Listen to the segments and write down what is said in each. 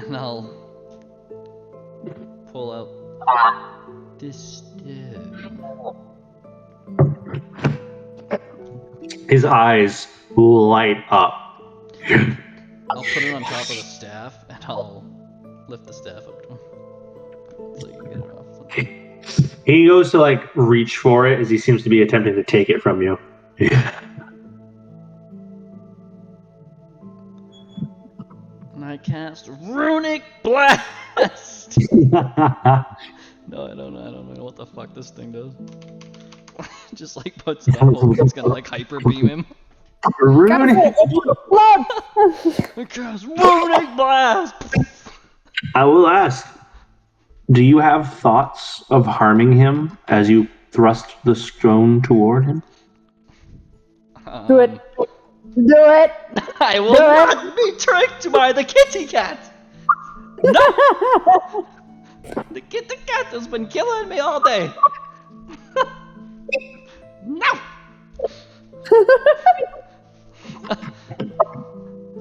And I'll pull out this stone. His eyes light up. I'll put it on top of the staff, and I'll lift the staff up to him. So you can get it off. He goes to like reach for it as he seems to be attempting to take it from you. And I cast Runic Blast! No, I don't know what the fuck this thing does. Just like puts it up, hoping it's gonna like hyper beam him. Runic. I cast Runic Blast! I will ask, do you have thoughts of harming him as you thrust the stone toward him? Do it. Do it. I will not be tricked by the kitty cat! No! The kitty cat has been killing me all day! No!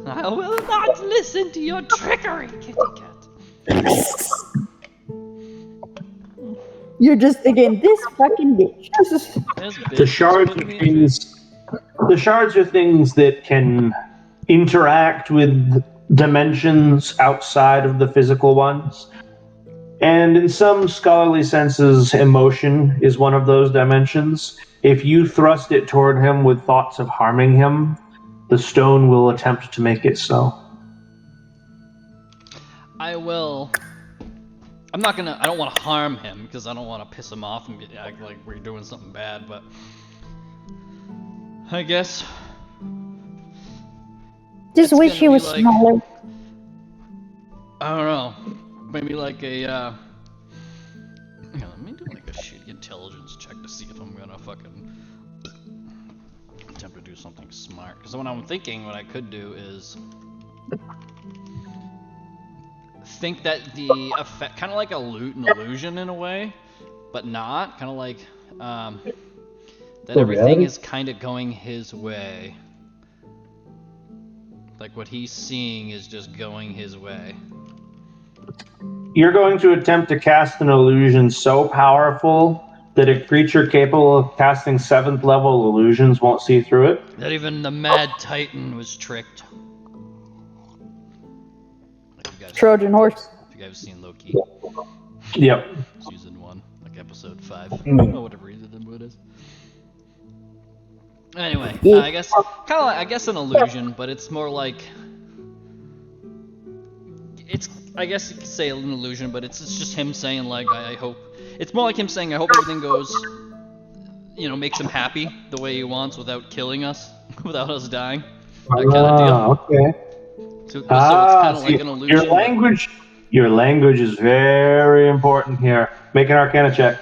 I will not listen to your trickery, kitty cat. You're just thinking, this fucking bitch. The shards are things that can interact with dimensions outside of the physical ones. And in some scholarly senses, emotion is one of those dimensions. If you thrust it toward him with thoughts of harming him, the stone will attempt to make it so. I will. I don't want to harm him because I don't want to piss him off and act like we're doing something bad, but I guess. Just wish he was like, smaller. I don't know. Maybe like a, let me do like a shitty intelligence check to see if I'm gonna fucking attempt to do something smart. Because what I'm thinking, what I could do is think that the effect, kind of like an illusion in a way, but not, kind of like, that everything is kind of going his way. Like what he's seeing is just going his way. You're going to attempt to cast an illusion so powerful that a creature capable of casting 7th level illusions won't see through it? That even the Mad Titan was tricked. Trojan horse. If you guys have seen Loki. Yep. Season 1, like episode 5. Or whatever either of them is. Anyway, I guess kind of like, I guess an illusion, but it's more like it's, I guess you could say an illusion, but it's just him saying like I hope, it's more like him saying I hope everything goes, makes him happy the way he wants without killing us, without us dying. That kind of deal. Okay. So it's kind of like an illusion. Your language is very important here. Make an Arcana check.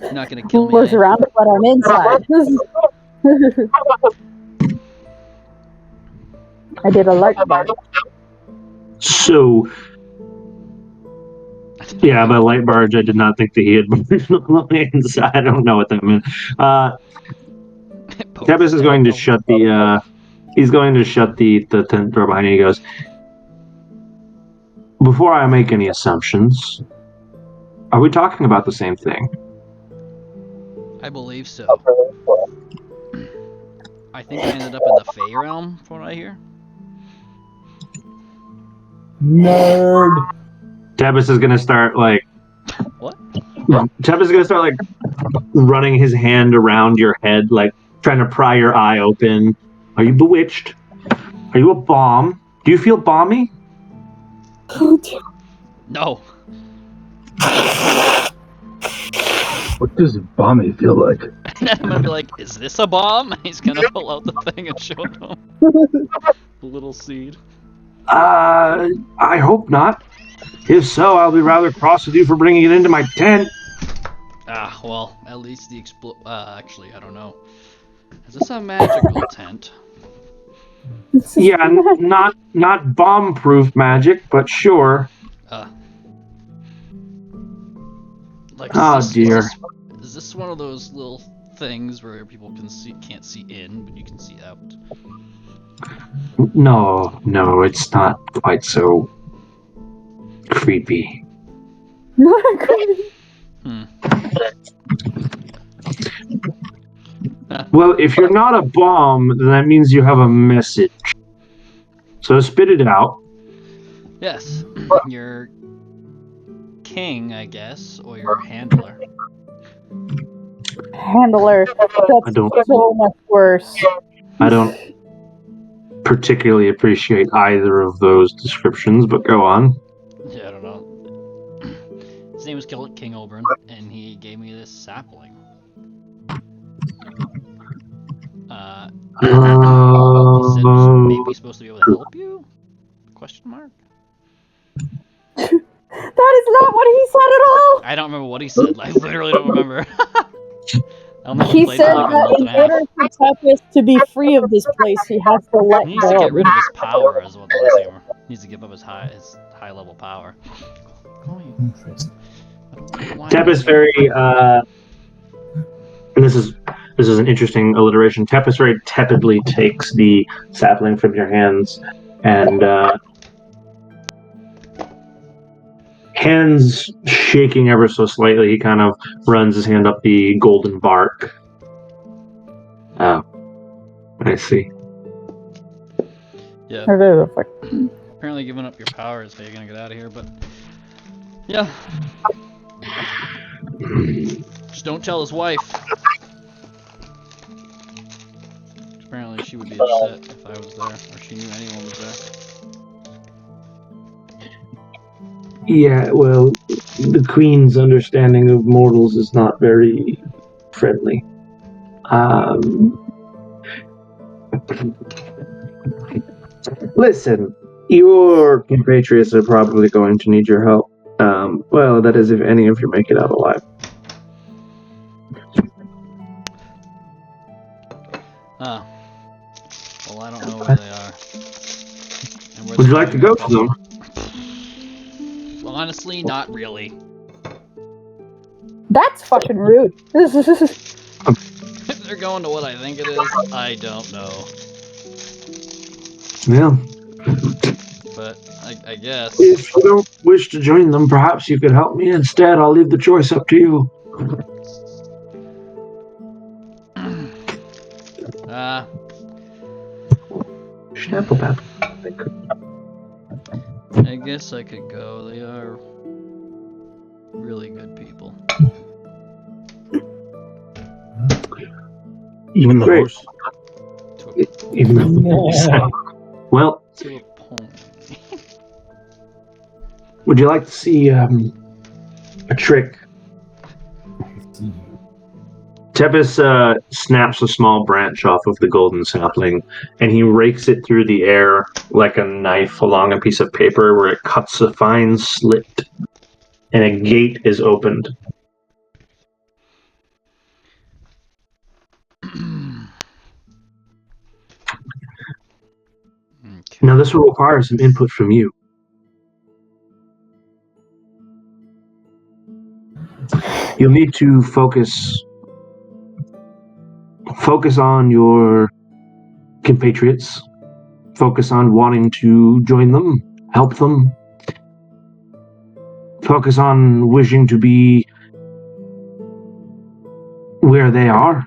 You're not gonna kill me. Who's around but I'm inside. I did a light bar. So, yeah, by light barge, I did not think that he had inside. I don't know what that meant. Tebis is going to shut the. He's going to shut the tent door behind you. He goes, before I make any assumptions, are we talking about the same thing? I believe so. I think I ended up in the Fey realm, from what I hear. Nerd. Tebis is gonna start like. What? Tebis is gonna start like running his hand around your head, like trying to pry your eye open. Are you bewitched? Are you a bomb? Do you feel balmy? No. What does balmy feel like? And then I'm gonna be like, is this a bomb? And he's gonna pull out the thing and show him. The little seed. I hope not. If so, I'll be rather cross with you for bringing it into my tent. Ah, well, at least the actually, I don't know. Is this a magical tent? Yeah, not bomb-proof magic, but sure. Like, Oh dear. Is this one of those little things where people can't see in, but you can see out? No, it's not quite so creepy. Well, if you're not a bomb, then that means you have a message. So spit it out. Yes, your king, I guess, or your handler. Handler. That's so much worse. I don't particularly appreciate either of those descriptions, but go on. Yeah, I don't know. His name was King Oberon, and he gave me this sapling. He said maybe he's supposed to be able to help you? Question mark? That is not what he said at all! I don't remember what he said. I literally don't remember. He said that in order for Tepis to be free of this place, he has to let He needs to go. get rid of his power, is what the He needs to give up his high level power. Tepis very and this is an interesting alliteration. Tepis very tepidly takes the sapling from your hands and hands shaking ever so slightly, he kind of runs his hand up the golden bark. Oh, I see. Yeah. Apparently Apparently giving up your power is how you're gonna get out of here, but yeah. Just don't tell his wife. Apparently she would be upset if I was there, or she knew anyone was there. Yeah, well, the Queen's understanding of mortals is not very friendly. Listen, your compatriots are probably going to need your help. Well, that is if any of you make it out alive. Well, I don't know where they are. And where Would you like to go to them? Well, honestly, not really. That's fucking rude. If they're going to what I think it is, I don't know. Yeah. But I guess. If you don't wish to join them, perhaps you could help me instead. I'll leave the choice up to you. I guess I could go. They are really good people. Even the Great. horse. Even though well, To a pony. would you like to see a trick? Tepis snaps a small branch off of the golden sapling, and he rakes it through the air like a knife along a piece of paper where it cuts a fine slit, and a gate is opened. Okay. Now this will require some input from you. You'll need to focus on your compatriots, focus on wanting to join them, help them, focus on wishing to be where they are.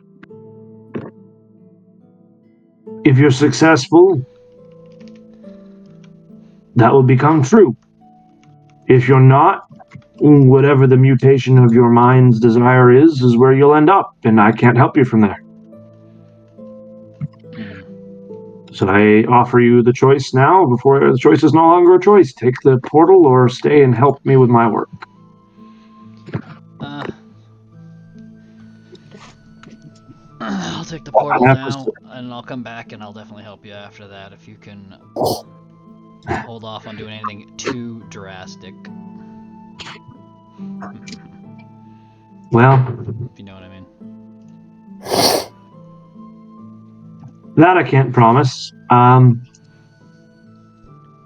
If you're successful, that will become true. if you're not, whatever the mutation of your mind's desire is where you'll end up, and I can't help you from there. So I offer you the choice now, before the choice is no longer a choice. Take the portal or stay and help me with my work. I'll take the portal now, and I'll come back, and I'll definitely help you after that if you can hold off on doing anything too drastic. Well, if you know what I mean. That I can't promise.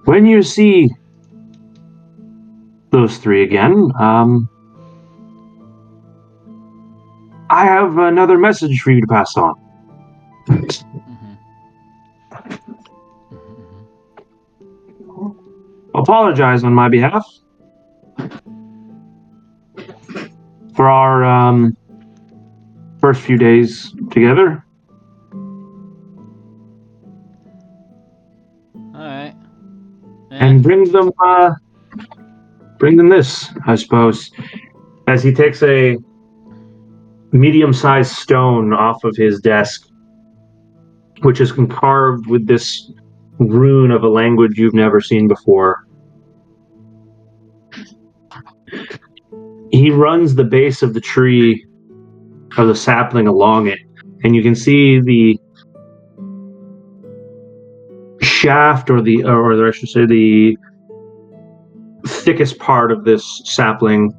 When you see those three again, I have another message for you to pass on. Apologize on my behalf for our first few days together. Alright. And bring them this, I suppose. As he takes a medium-sized stone off of his desk, which is carved with this rune of a language you've never seen before. He runs the base of the tree, or the sapling, along it, and you can see the shaft, or I should say the thickest part of this sapling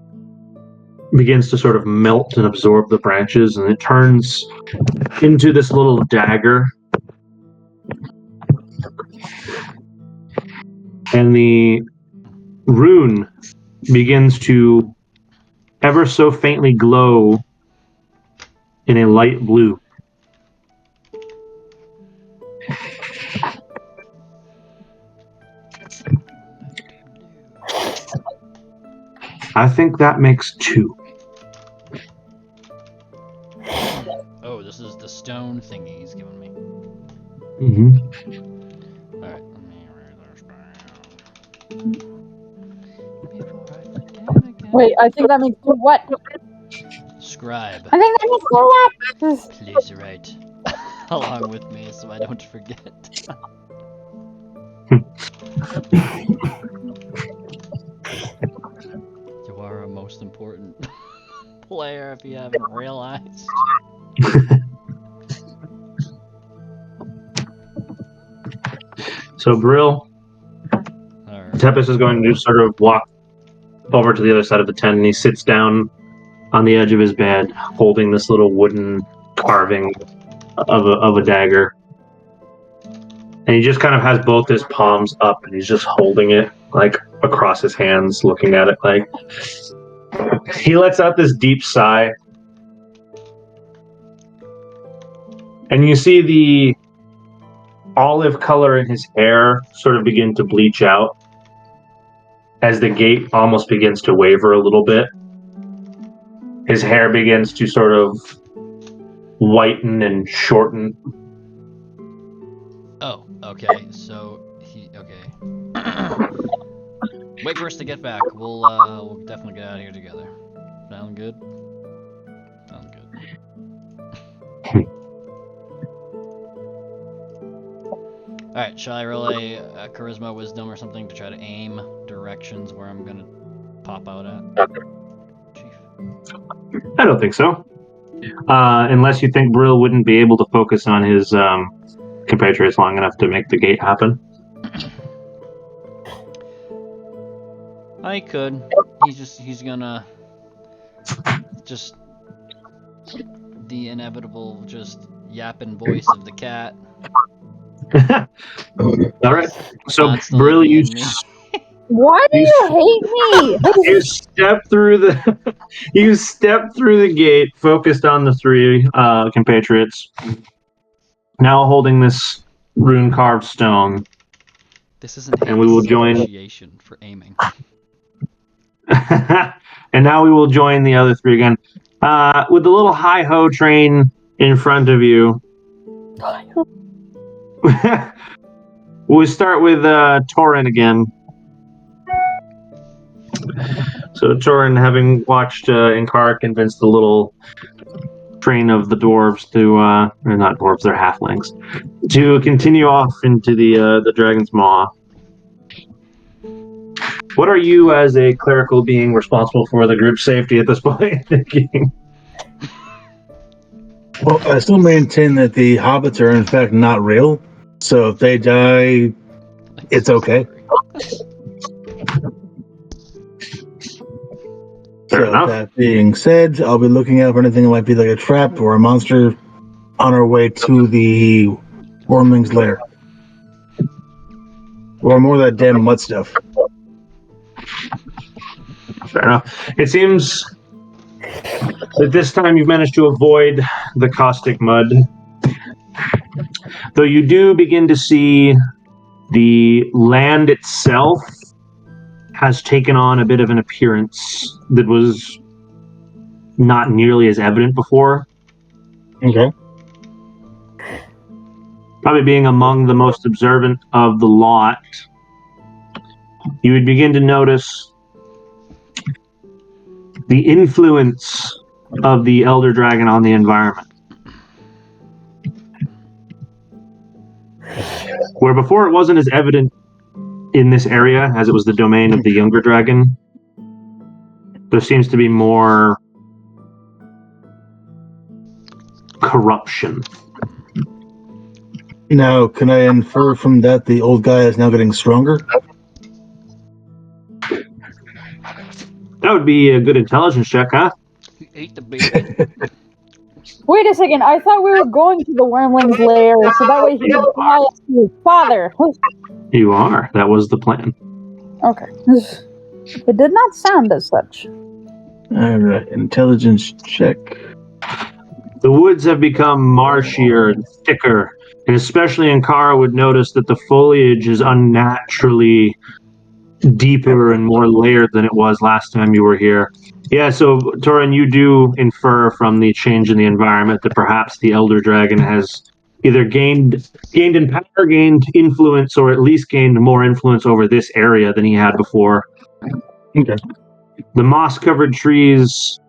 begins to sort of melt and absorb the branches, and it turns into this little dagger. And the rune begins to ever so faintly glow in a light blue. I think that makes 2. Oh, this is the stone thingy he's giving me. Mm-hmm. Alright, let me write this down. Wait, I think that makes 2 what? Scribe. I think that makes 2 what? Please write along with me so I don't forget. You are our most important player if you haven't realized. So Brill, Tepes is going to sort of walk over to the other side of the tent, and he sits down on the edge of his bed, holding this little wooden carving of a dagger. And he just kind of has both his palms up, and he's just holding it like across his hands, looking at it. Like, he lets out this deep sigh, and you see the olive color in his hair sort of begin to bleach out as the gate almost begins to waver a little bit. His hair begins to sort of whiten and shorten. Oh, okay. So okay. Wait for us to get back. We'll definitely get out of here together. Sound good? Sound good. Alright, shall I relay charisma, wisdom, or something to try to aim directions where I'm gonna pop out at? Chief. I don't think so. Unless you think Brill wouldn't be able to focus on his compatriots long enough to make the gate happen. I could. He's gonna just the inevitable just yapping voice of the cat. Alright. So Brill, Why do you hate me? You step through the gate, focused on the 3 compatriots, now holding this rune carved stone. This isn't and we will join appreciation for aiming. And now we will join the other 3 again. With the little hi-ho train in front of you. We'll start with Torin again. So Torin, having watched Inkara convince the little train of the dwarves to, or not dwarves, they're halflings, to continue off into the Dragon's Maw. What are you, as a clerical being responsible for the group's safety at this point, thinking? Well, I still maintain that the hobbits are in fact not real. So if they die, it's okay. Fair enough. That being said, I'll be looking out for anything that might be like a trap or a monster on our way to the Wormling's lair. Or more of that damn mud stuff. Fair enough. It seems that this time you've managed to avoid the caustic mud. Though you do begin to see the land itself has taken on a bit of an appearance that was not nearly as evident before. Okay. Probably being among the most observant of the lot, you would begin to notice the influence of the Elder Dragon on the environment. Where before it wasn't as evident in this area, as it was the domain of the younger dragon, there seems to be more corruption. Now, can I infer from that the old guy is now getting stronger? That would be a good intelligence check, huh? He ate the baby. Wait a second, I thought we were going to the Wormling's lair, so that way he could fly us to his father. You are. That was the plan. Okay. It did not sound as such. Alright, intelligence check. The woods have become marshier and thicker, and especially Inkara would notice that the foliage is unnaturally deeper and more layered than it was last time you were here. Yeah, so Torin, you do infer from the change in the environment that perhaps the Elder Dragon has either gained in power, gained influence, or at least gained more influence over this area than he had before. Okay. The moss-covered trees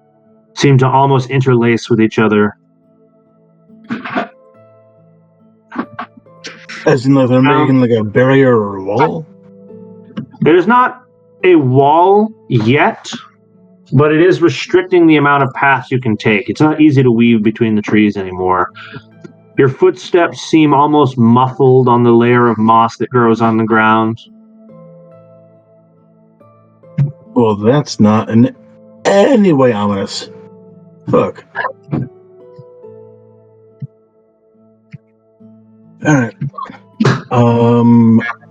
seem to almost interlace with each other. As in, like, they're making like a barrier or a wall? There's not a wall yet, but it is restricting the amount of paths you can take. It's not easy to weave between the trees anymore. Your footsteps seem almost muffled on the layer of moss that grows on the ground. Well, that's not in any way ominous. Fuck. Alright.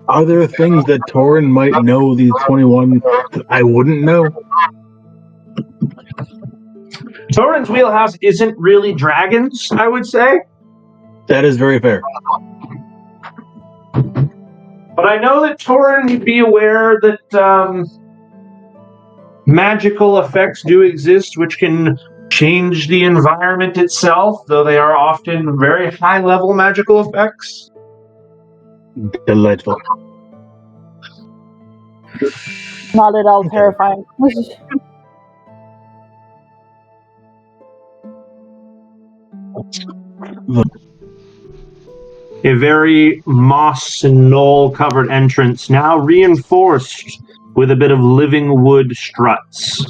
Are there things that Torin might know the 21 that I wouldn't know? Torin's wheelhouse isn't really dragons, I would say. That is very fair. But I know that Torin would be aware that magical effects do exist, which can change the environment itself, though they are often very high-level magical effects. Delightful. Not at all terrifying. A very moss and knoll-covered entrance, now reinforced with a bit of living wood struts.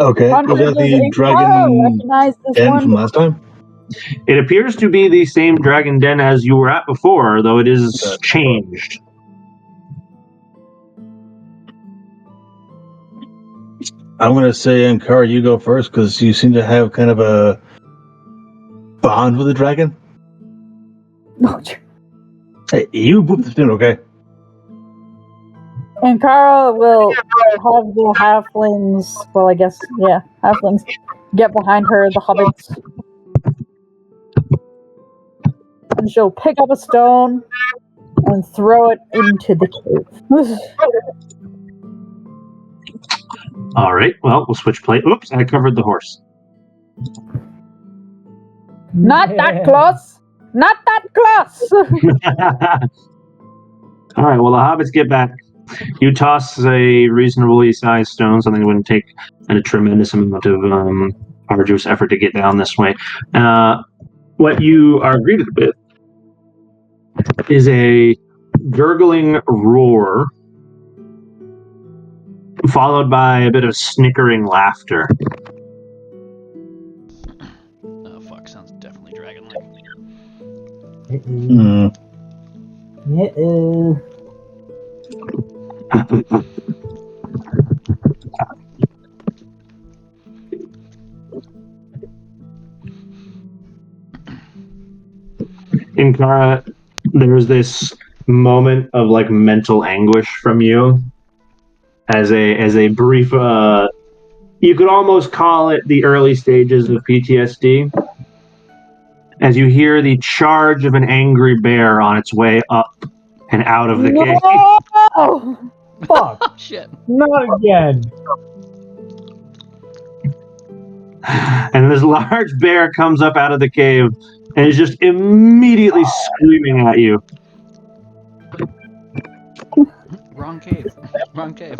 Okay, was that the dragon recognize this den one? from last time? It appears to be the same dragon den as you were at before, though it is changed. I'm going to say, Inkara, you go first, because you seem to have kind of a bond with the dragon. No. Hey, you boop the spoon, okay? And Kara will have the halflings, well, I guess, yeah, halflings, get behind her, the hobbits. And she'll pick up a stone and throw it into the cave. All right, well, we'll switch plate. Oops, I covered the horse. Not that close! Not that close! All right, well, the hobbits get back. You toss a reasonably sized stone, something that wouldn't take a tremendous amount of arduous effort to get down this way. What you are greeted with is a gurgling roar, followed by a bit of snickering laughter. Oh fuck, sounds definitely dragon-like. In Kara, there's this moment of like mental anguish from you as a brief you could almost call it the early stages of PTSD as you hear the charge of an angry bear on its way up and out of the cave. No! Fuck! Shit. Not again! And this large bear comes up out of the cave and is just immediately screaming at you. Wrong cave. Wrong cave.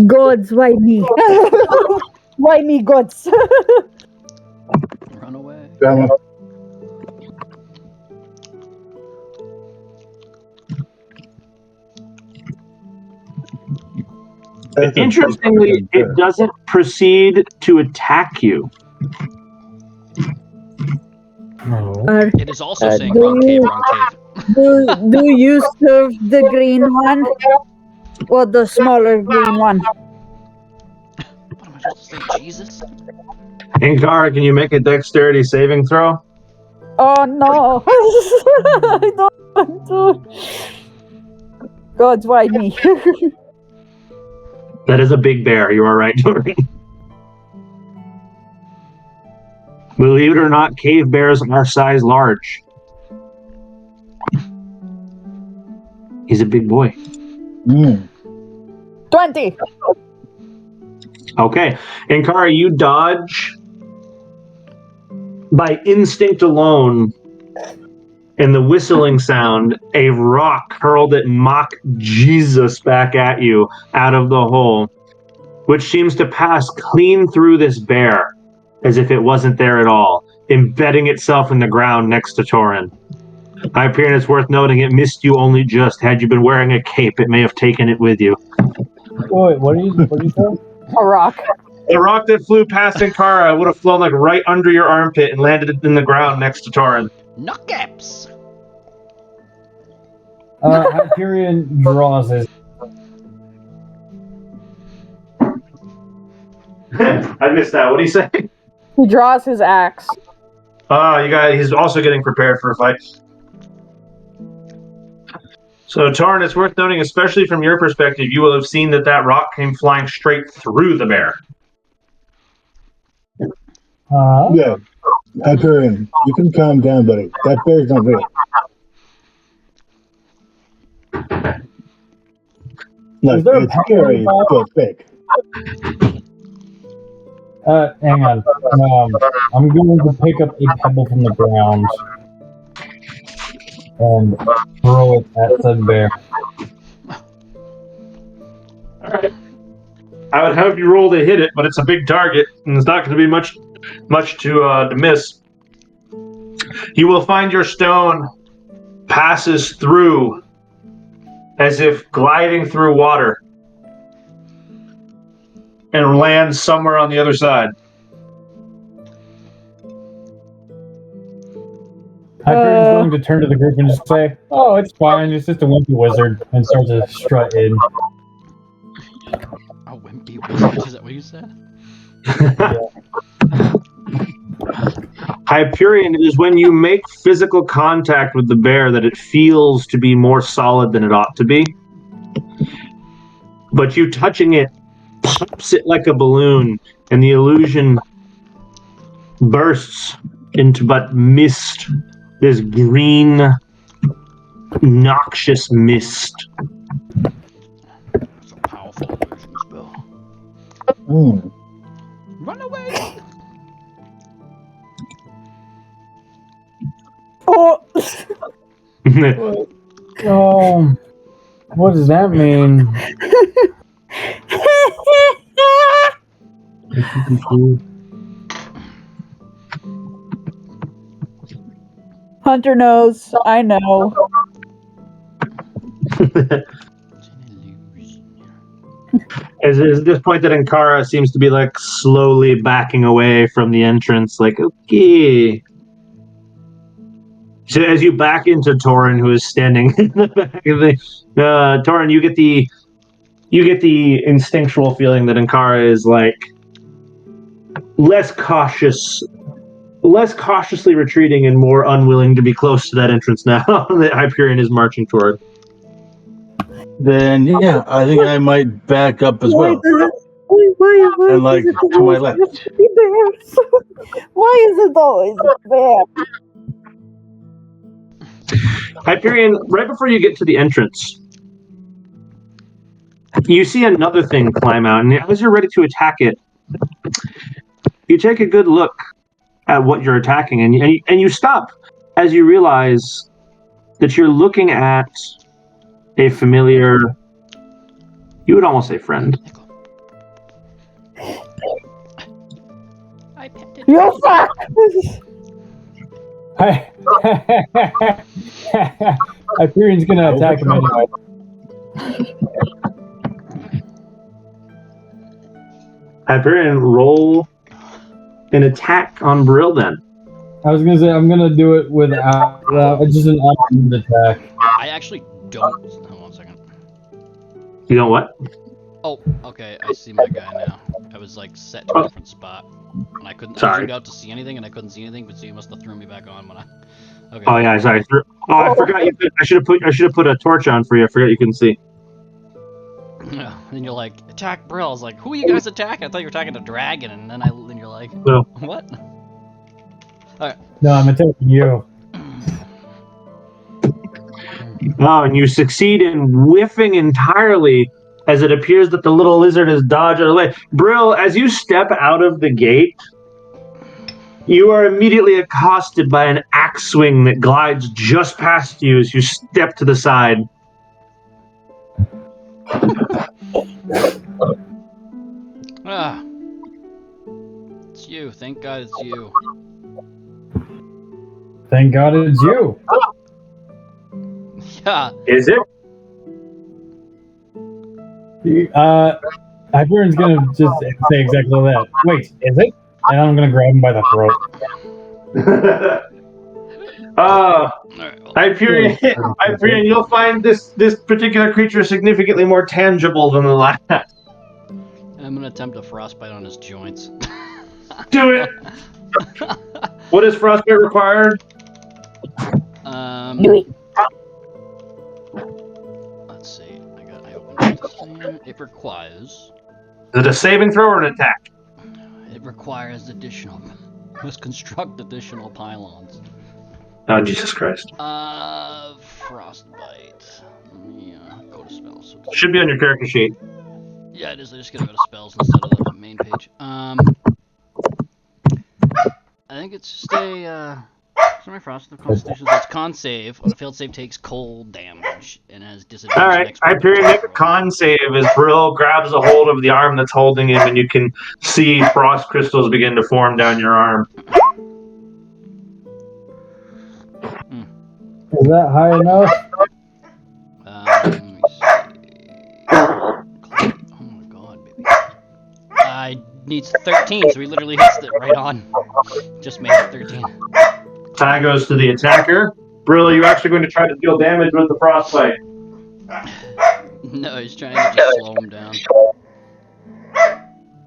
Gods, why me? Why me, gods? Run away. Interestingly, it doesn't proceed to attack you. Oh. It is also saying wrong cave, wrong cave. Do you serve the green one? Or the smaller green one? What am I supposed to say, Jesus? Inkara, can you make a dexterity saving throw? Oh no! I don't want to. Gods, why me? That is a big bear. You are right, Tori. Believe it or not, cave bears are size large. He's a big boy. 20! Okay. Inkara, you dodge by instinct alone. And the whistling sound, a rock hurled at mock Jesus back at you out of the hole, which seems to pass clean through this bear, as if it wasn't there at all, embedding itself in the ground next to Torin. Hyperion, it's worth noting it missed you only just. Had you been wearing a cape, it may have taken it with you. Wait, what are you saying? A rock. The rock that flew past Inkara would have flown like right under your armpit and landed in the ground next to Torin. Knuckcaps! Hyperion draws his. I missed that. What do you say? He draws his axe. You guys, he's also getting prepared for a fight. So, Torin, it's worth noting, especially from your perspective, you will have seen that rock came flying straight through the bear. Yeah. Hyperion, you can calm down, buddy. That bear's not real. Look, Is there a it's pebble scary, involved? but fake. Hang on. I'm going to pick up a pebble from the ground and throw it at said bear. Alright. I would hope you roll to hit it, but it's a big target, and it's not going to be much to miss. You will find your stone passes through as if gliding through water and lands somewhere on the other side. Hyperion's going to turn to the group and just say, "Oh, it's fine. It's just a wimpy wizard," and start to strut in. A wimpy wizard, is that what you said? Hyperion, it is when you make physical contact with the bear that it feels to be more solid than it ought to be. But you touching it pops it like a balloon, and the illusion bursts into but mist, this green, noxious mist. That's a powerful illusion spell. Run away! Oh! Oh, What does that mean? Hunter knows. I know. As at this point that Ankara seems to be like slowly backing away from the entrance, like, okay. So as you back into Torin, who is standing in the back of the Torin, you get the instinctual feeling that Ankara is like less cautiously retreating and more unwilling to be close to that entrance now that Hyperion is marching toward. Then yeah, I think I might back up as well. Why And like does it to my always left. have to be bears? Why is it always bears? Hyperion, right before you get to the entrance, you see another thing climb out, and as you're ready to attack it, you take a good look at what you're attacking, and you stop as you realize that you're looking at a familiar, you would almost say friend. You fuck! Hyperion's gonna attack him anyway. Hyperion, roll an attack on Brill then. I was gonna say I'm gonna do it without just an unarmed attack. I actually don't. Hold on a second. You know what? Oh, okay. I see my guy now. I was like set to a different spot, and I couldn't. I zoomed out to see anything, and I couldn't see anything. But so you must have thrown me back on when I. Okay. Oh yeah, sorry. Oh, I forgot you could. I should have put a torch on for you. I forgot you couldn't see. Yeah. And you're like, attack Brill. I was like, who are you guys attacking? I thought you were attacking a dragon, and then you're like, No. What? Alright. No, I'm attacking you. Oh, and you succeed in whiffing entirely as it appears that the little lizard has dodged out of the way. Brill, as you step out of the gate, you are immediately accosted by an axe swing that glides just past you as you step to the side. Ah. It's you. Thank God it's you. Thank God it's you. Yeah. Is it? Hyperion's gonna just say exactly that. Wait, is it? And I'm gonna grab him by the throat. Alright, well, Hyperion, you'll find this particular creature significantly more tangible than the last. I'm gonna attempt a frostbite on his joints. Do it! What is frostbite required? Let's see. I opened this thing. It requires. Is it a saving throw or an attack? It requires additional. Must construct additional pylons. Oh, Jesus Christ. Frostbite. Let me go to spells. So Should be on your character sheet. yeah, it is. I just gotta go to spells instead of the main page. I think it's just a. Sorry, Frost. The Constitution. It's con save. On a failed save, takes cold damage and has disadvantage. Alright, Hyperion, make a con save as Brill grabs a hold of the arm that's holding him, and you can see frost crystals begin to form down your arm. Is that high enough? Let me see. Oh my god, baby. I needs 13, so he literally hits it right on. Just made it 13. Tie goes to the attacker. Brill, you're actually going to try to deal damage with the frostbite. No, he's trying to just slow him down.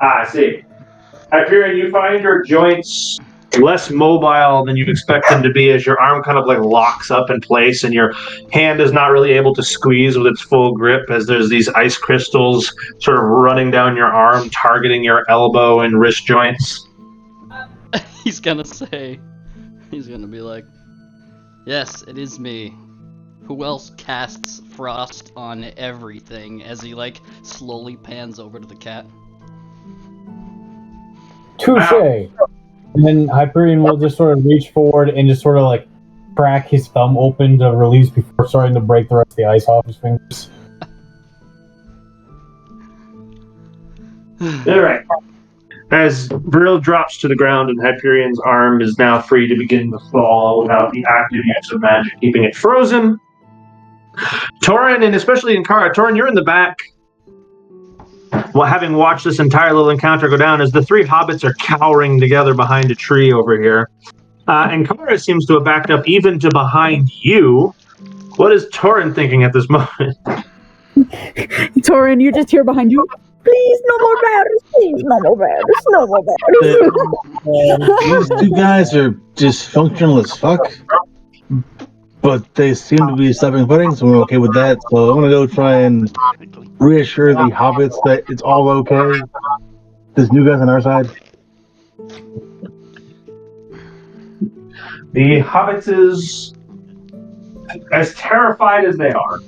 I see. Hyperion, you find your joints less mobile than you'd expect them to be as your arm kind of like locks up in place and your hand is not really able to squeeze with its full grip as there's these ice crystals sort of running down your arm, targeting your elbow and wrist joints. He's gonna be like, yes, it is me. Who else casts frost on everything? As he like slowly pans over to the cat. Touche! And then Hyperion will just sort of reach forward and just sort of like crack his thumb open to release before starting to break the rest of the ice off his fingers. All right. As Brill drops to the ground and Hyperion's arm is now free to begin to fall without the active use of magic keeping it frozen, Torin, and especially Inkara, Torin, you're in the back. Well, having watched this entire little encounter go down, as the three hobbits are cowering together behind a tree over here, Inkara seems to have backed up even to behind you. What is Torin thinking at this moment? Torin, you're just here behind you. Please, no more batters. Please, no more batters. No more batters. These two guys are dysfunctional as fuck, but they seem to be stopping fighting, so we're okay with that. So I'm gonna go try and reassure the hobbits that it's all okay. This new guy's on our side. The hobbits is as terrified as they are,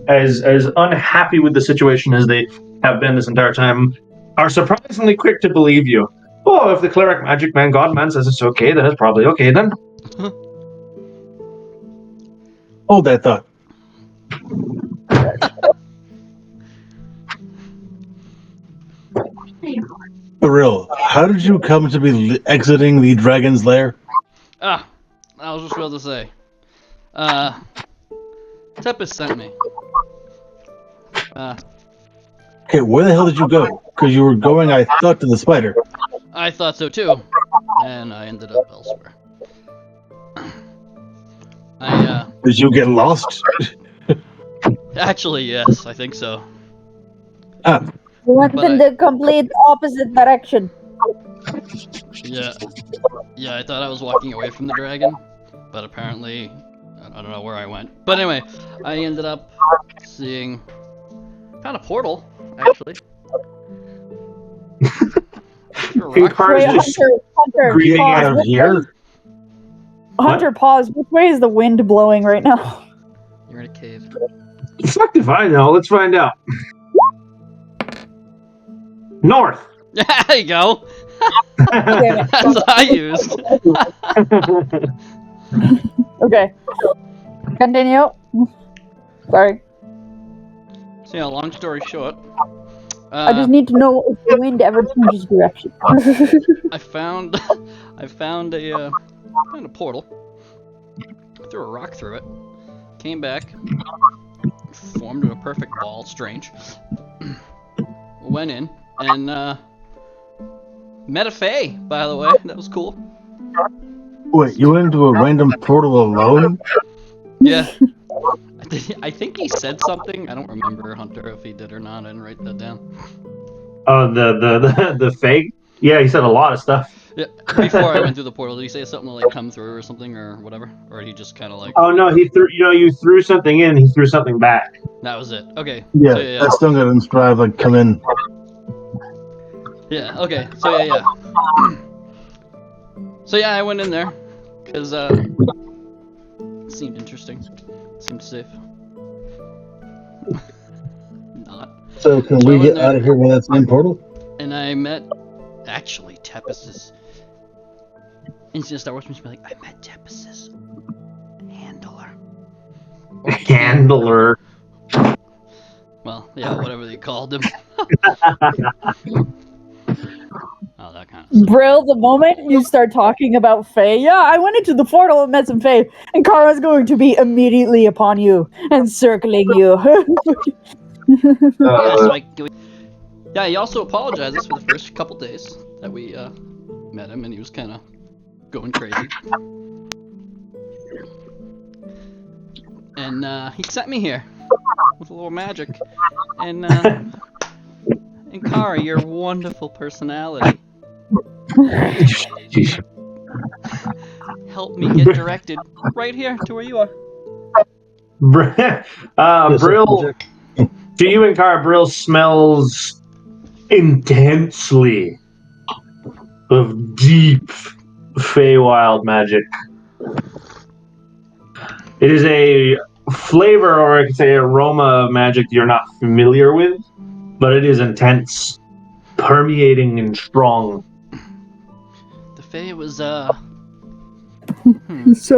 as unhappy with the situation as they have been this entire time, are surprisingly quick to believe you. Oh, if the cleric, magic man, god man says it's okay, then it's probably okay then. Hold that thought. Brill, how did you come to be exiting the dragon's lair? I was just about to say. Tempest sent me. Okay, where the hell did you go? Because you were going, I thought, to the spider. I thought so too, and I ended up elsewhere. Did you get lost? Actually, yes, I think so. We went in the complete opposite direction. Yeah, I thought I was walking away from the dragon, but apparently, I don't know where I went. But anyway, I ended up seeing kind of portal, actually. Wait, Hunter, Breathing out of here? Hunter, pause. Which way is the wind blowing right now? You're in a cave. Fuck if I know. Let's find out. North. There you go. That's what I used. Okay. Continue. Sorry. So yeah, long story short. I just need to know if the wind ever changes direction. I found a portal. Threw a rock through it. Came back. Formed in a perfect ball. Strange. Went in and met a fae. By the way, that was cool. Wait, you went into a random portal alone? Yeah. I think he said something. I don't remember, Hunter, if he did or not. I didn't write that down. Oh, the fake? Yeah, he said a lot of stuff. Yeah, before I went through the portal, did he say something like come through or something or whatever? Or he just kind of like... Oh, no, he threw, you threw something in, he threw something back. That was it. Okay. Yeah, so, yeah. that's still gonna strive, like, come in. Yeah, okay. So, yeah. So, yeah, I went in there. Because, it seemed interesting. Seemed safe. Not. So can we get out of here with that same portal? And I met, actually, Tempest's. Instant Star Wars me like, I met Tempest's handler. Handler. Well, yeah, whatever they called him. Oh, that kind of stuff. Brill, the moment you start talking about Faye, yeah, I went into the portal and met some Faye, and Kara's going to be immediately upon you and circling you. Yeah, he also apologizes for the first couple days that we met him, and he was kind of going crazy. And he sent me here with a little magic. And Kara, your wonderful personality. Help me get directed right here to where you are. Brill, to you and Kara, Brill smells intensely of deep Feywild magic. It is a flavor, or I could say aroma of magic you're not familiar with, but it is intense, permeating and strong. The Fae was, So,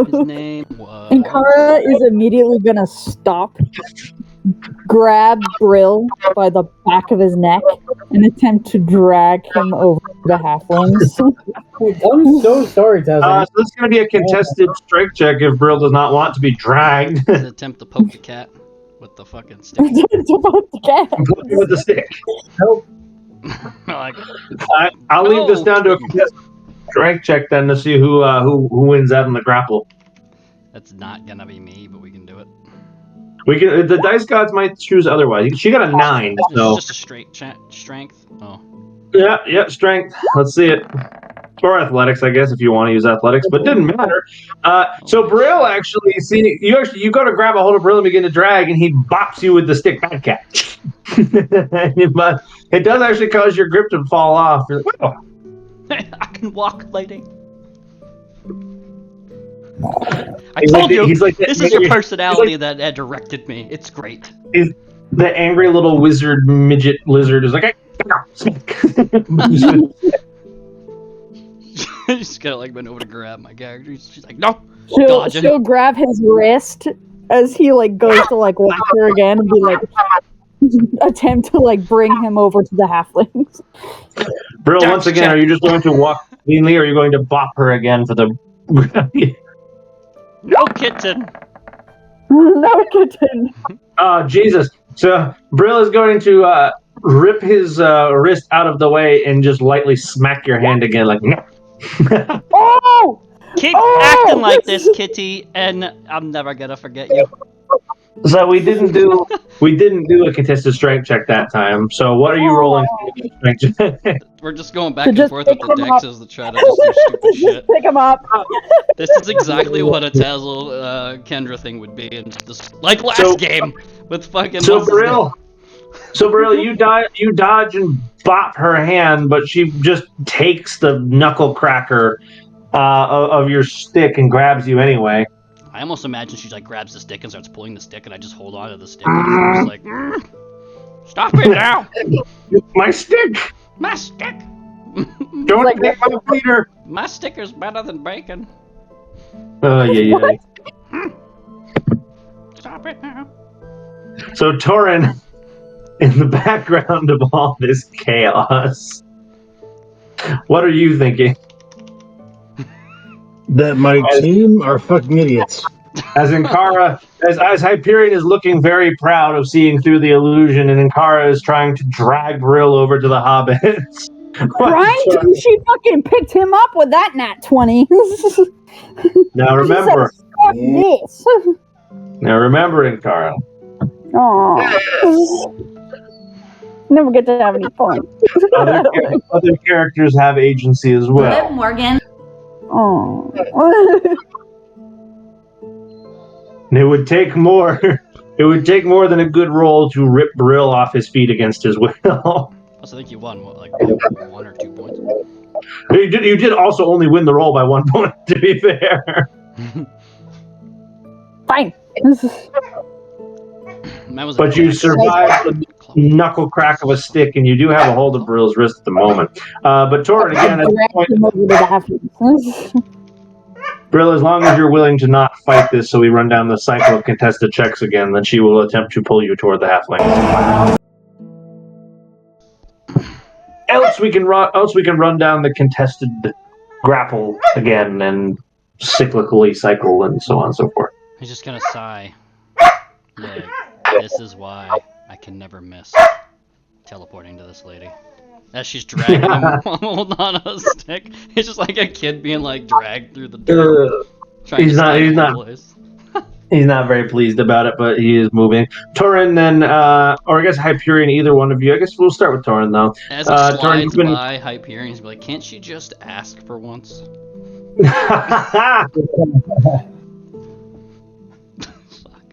his name was... and Kara is immediately gonna stop, grab Brill by the back of his neck, and attempt to drag him over the halflings. I'm so sorry, Tazzy. So this is going to be a contested strength check if Brill does not want to be dragged. An attempt to poke the cat with the fucking stick. It's about the cat. With the stick. Nope. Like, I'll leave this down to a contested strength check then to see who wins out in the grapple. that's not gonna be me, but we can do it. We can. The dice gods might choose otherwise. She got a 9, It's so just a straight strength. Oh, yeah, strength. Let's see it. Or athletics, I guess, if you want to use athletics, but it didn't matter. So Brill actually, you go to grab a hold of Brill and begin to drag, and he bops you with the stick. Bad cat. But it does actually cause your grip to fall off. You're like, "Wow." I can walk, lady. I He's told like the- you, he's like the this is your angry- personality that directed me. It's great. The angry little wizard midget lizard is like, "Hey, smack." She's gonna like bend over to grab my character. She's like, no. She'll grab his wrist as he like goes to like whack her again and be like attempt to like bring him over to the halflings. Brill, once again, are you just going to walk cleanly, or are you going to bop her again for the? No kitten. No kitten. Oh, Jesus. So Brill is going to rip his wrist out of the way and just lightly smack your hand again, like, no. Oh! Keep Oh! acting like this, Kitty, and I'm never gonna forget you. So we didn't do a contested strength check that time. So what are you rolling for the strength check? We're just going back To and just forth with pick the him up. dexes to try to just do stupid shit. Pick him up. This is exactly what a Tazzle Kendra thing would be, and just like last game with fucking. So Brill, you dodge and bop her hand, but she just takes the knuckle cracker of your stick and grabs you anyway. I almost imagine she like grabs the stick and starts pulling the stick, and I just hold on to the stick. And I'm just like, stop it now! My stick! My stick! Don't Like- take my bleeder! My sticker's better than bacon. Oh, yeah. Stop it now! So Torin, in the background of all this chaos, what are you thinking? That my team are fucking idiots. As Inkara, as Hyperion is looking very proud of seeing through the illusion, and Inkara is trying to drag Brill over to the hobbits. Trying to, she fucking picked him up with that nat 20. Now remember, She said, "Fuck this." Inkara. Aw. Never get to have any fun. Other characters have agency as well. Morgan. Oh. And it would take more. It would take more than a good roll to rip Brill off his feet against his will. Plus, I think you won what, like 1 or 2 points. You did also only win the roll by 1 point, to be fair. Fine. Mine was a But you dex. survived the knuckle crack of a stick, and you do have a hold of Brill's wrist at the moment. But Torin, again, at this Dragged point, him over to the halflings. Brill, as long as you're willing to not fight this, so we run down the cycle of contested checks again, then she will attempt to pull you toward the halfling. Else we can run down the contested grapple again and cyclically cycle and so on and so forth. He's just gonna sigh. Yeah, this is why I can never miss teleporting to this lady. As she's dragging him holding on a stick. He's just like a kid being like dragged through the dirt. Trying He's to not- stay he's in not- place. He's not very pleased about it, but he is moving. Torin then, or I guess Hyperion, either one of you. I guess we'll start with Torin though. As he Torin, slides you've been- by Hyperion, he's like, can't she just ask for once?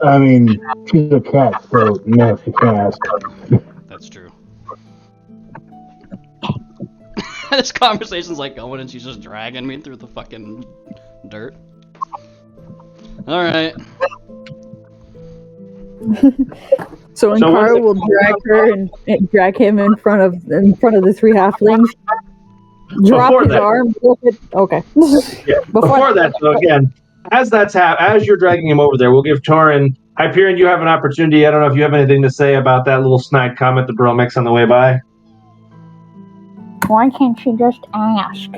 I mean, she's a cat, so no, she can't ask. That's true. This conversation's like going and she's just dragging me through the fucking dirt. Alright. So So Inkara what's will drag her and drag him in front of the 3 halflings. Drop Before his that- arm. Okay. Yeah. Before that, though, again, as you're dragging him over there, we'll give Torin. Hyperion, you have an opportunity. I don't know if you have anything to say about that little snide comment that Brill makes on the way by. Why can't she just ask?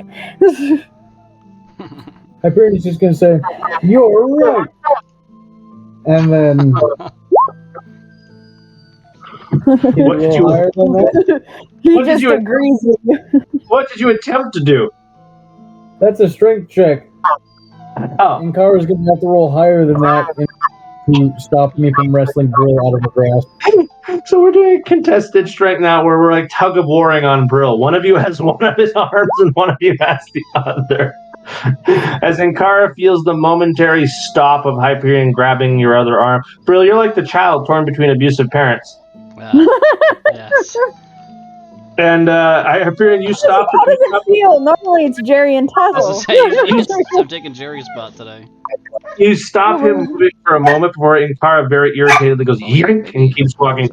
Hyperion's just gonna say, "You're right," and then get a What did little you- higher than that. He What did just you- agrees with you. What did you attempt to do? That's a strength check, Oh, and Kara's gonna have to roll higher than that to stop me from wrestling Brill out of the grass. so we're doing a contested strength now where we're like tug of warring on Brill. One of you has one of his arms and one of you has the other. As Inkara feels the momentary stop of Hyperion grabbing your other arm. Brill, you're like the child torn between abusive parents. Yes. And Hyperion, you stop. How does it feel? Normally it's Jerry and I was Tazzle. gonna say, I'm taking Jerry's spot today. You stop him moving for a moment before Inkara very irritatedly goes yank and keeps walking.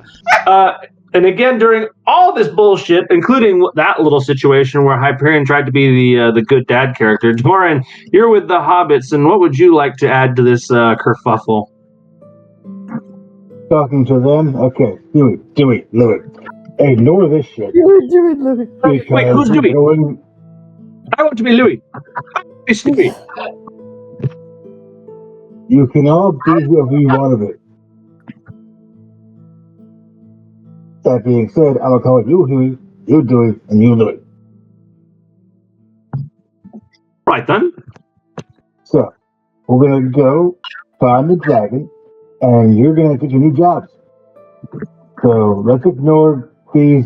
And again, during all this bullshit, including that little situation where Hyperion tried to be the good dad character, Doran, you're with the hobbits, and what would you like to add to this kerfuffle? Talking to them? Okay, Dewey, Louis. Ignore this shit. You're doing Louis. Because Wait, who's we're Dewey? going- I want to be Louis. It's Louis. You can all be whoever you want of it. That being said, I'm gonna call you Huey, you Dewey, and you Louis. Right then. So, we're gonna go find the dragon, and you're gonna get your new jobs. So, let's ignore these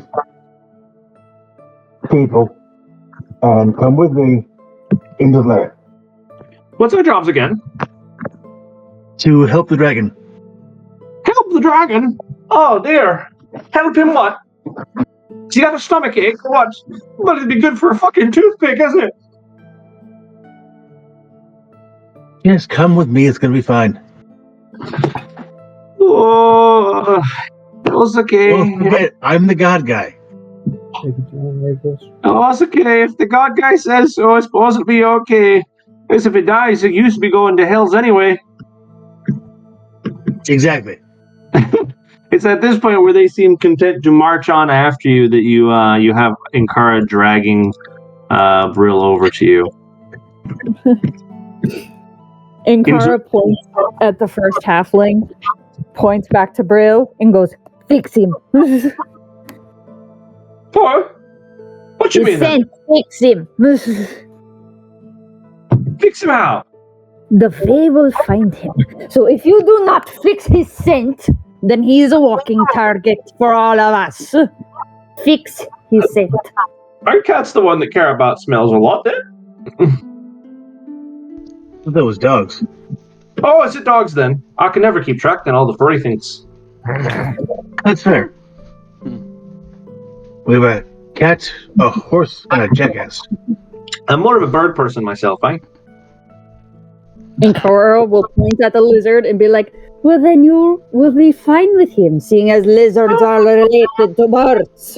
people and come with me into the lair. What's our jobs again? To help the dragon. Help the dragon? Oh, dear. Help him what? Has he got a stomach ache or what? Well, it'd be good for a fucking toothpick, isn't it? Yes, come with me, it's gonna be fine. Oh, it's okay. Don't forget, I'm the god guy. Oh, it's okay. If the god guy says so, I suppose it'll be okay. Because if he dies, it used to be going to hells anyway. Exactly. It's at this point where they seem content to march on after you that you have Inkara dragging Brill over to you. Inkara points at the first halfling, points back to Brill, and goes, "Fix him." What? What you mean? Then? Fix him. Fix him how? The Fae will find him. So if you do not fix his scent, then he is a walking target for all of us. Fix his scent. Aren't cats the one that care about smells a lot then? That was dogs. Oh, is it dogs then? I can never keep track then, all the furry things. That's fair. We have a cat, a horse, and a jackass. I'm more of a bird person myself, eh? And Cora will point at the lizard and be like, "Well, then you will be fine with him, seeing as lizards are related to birds."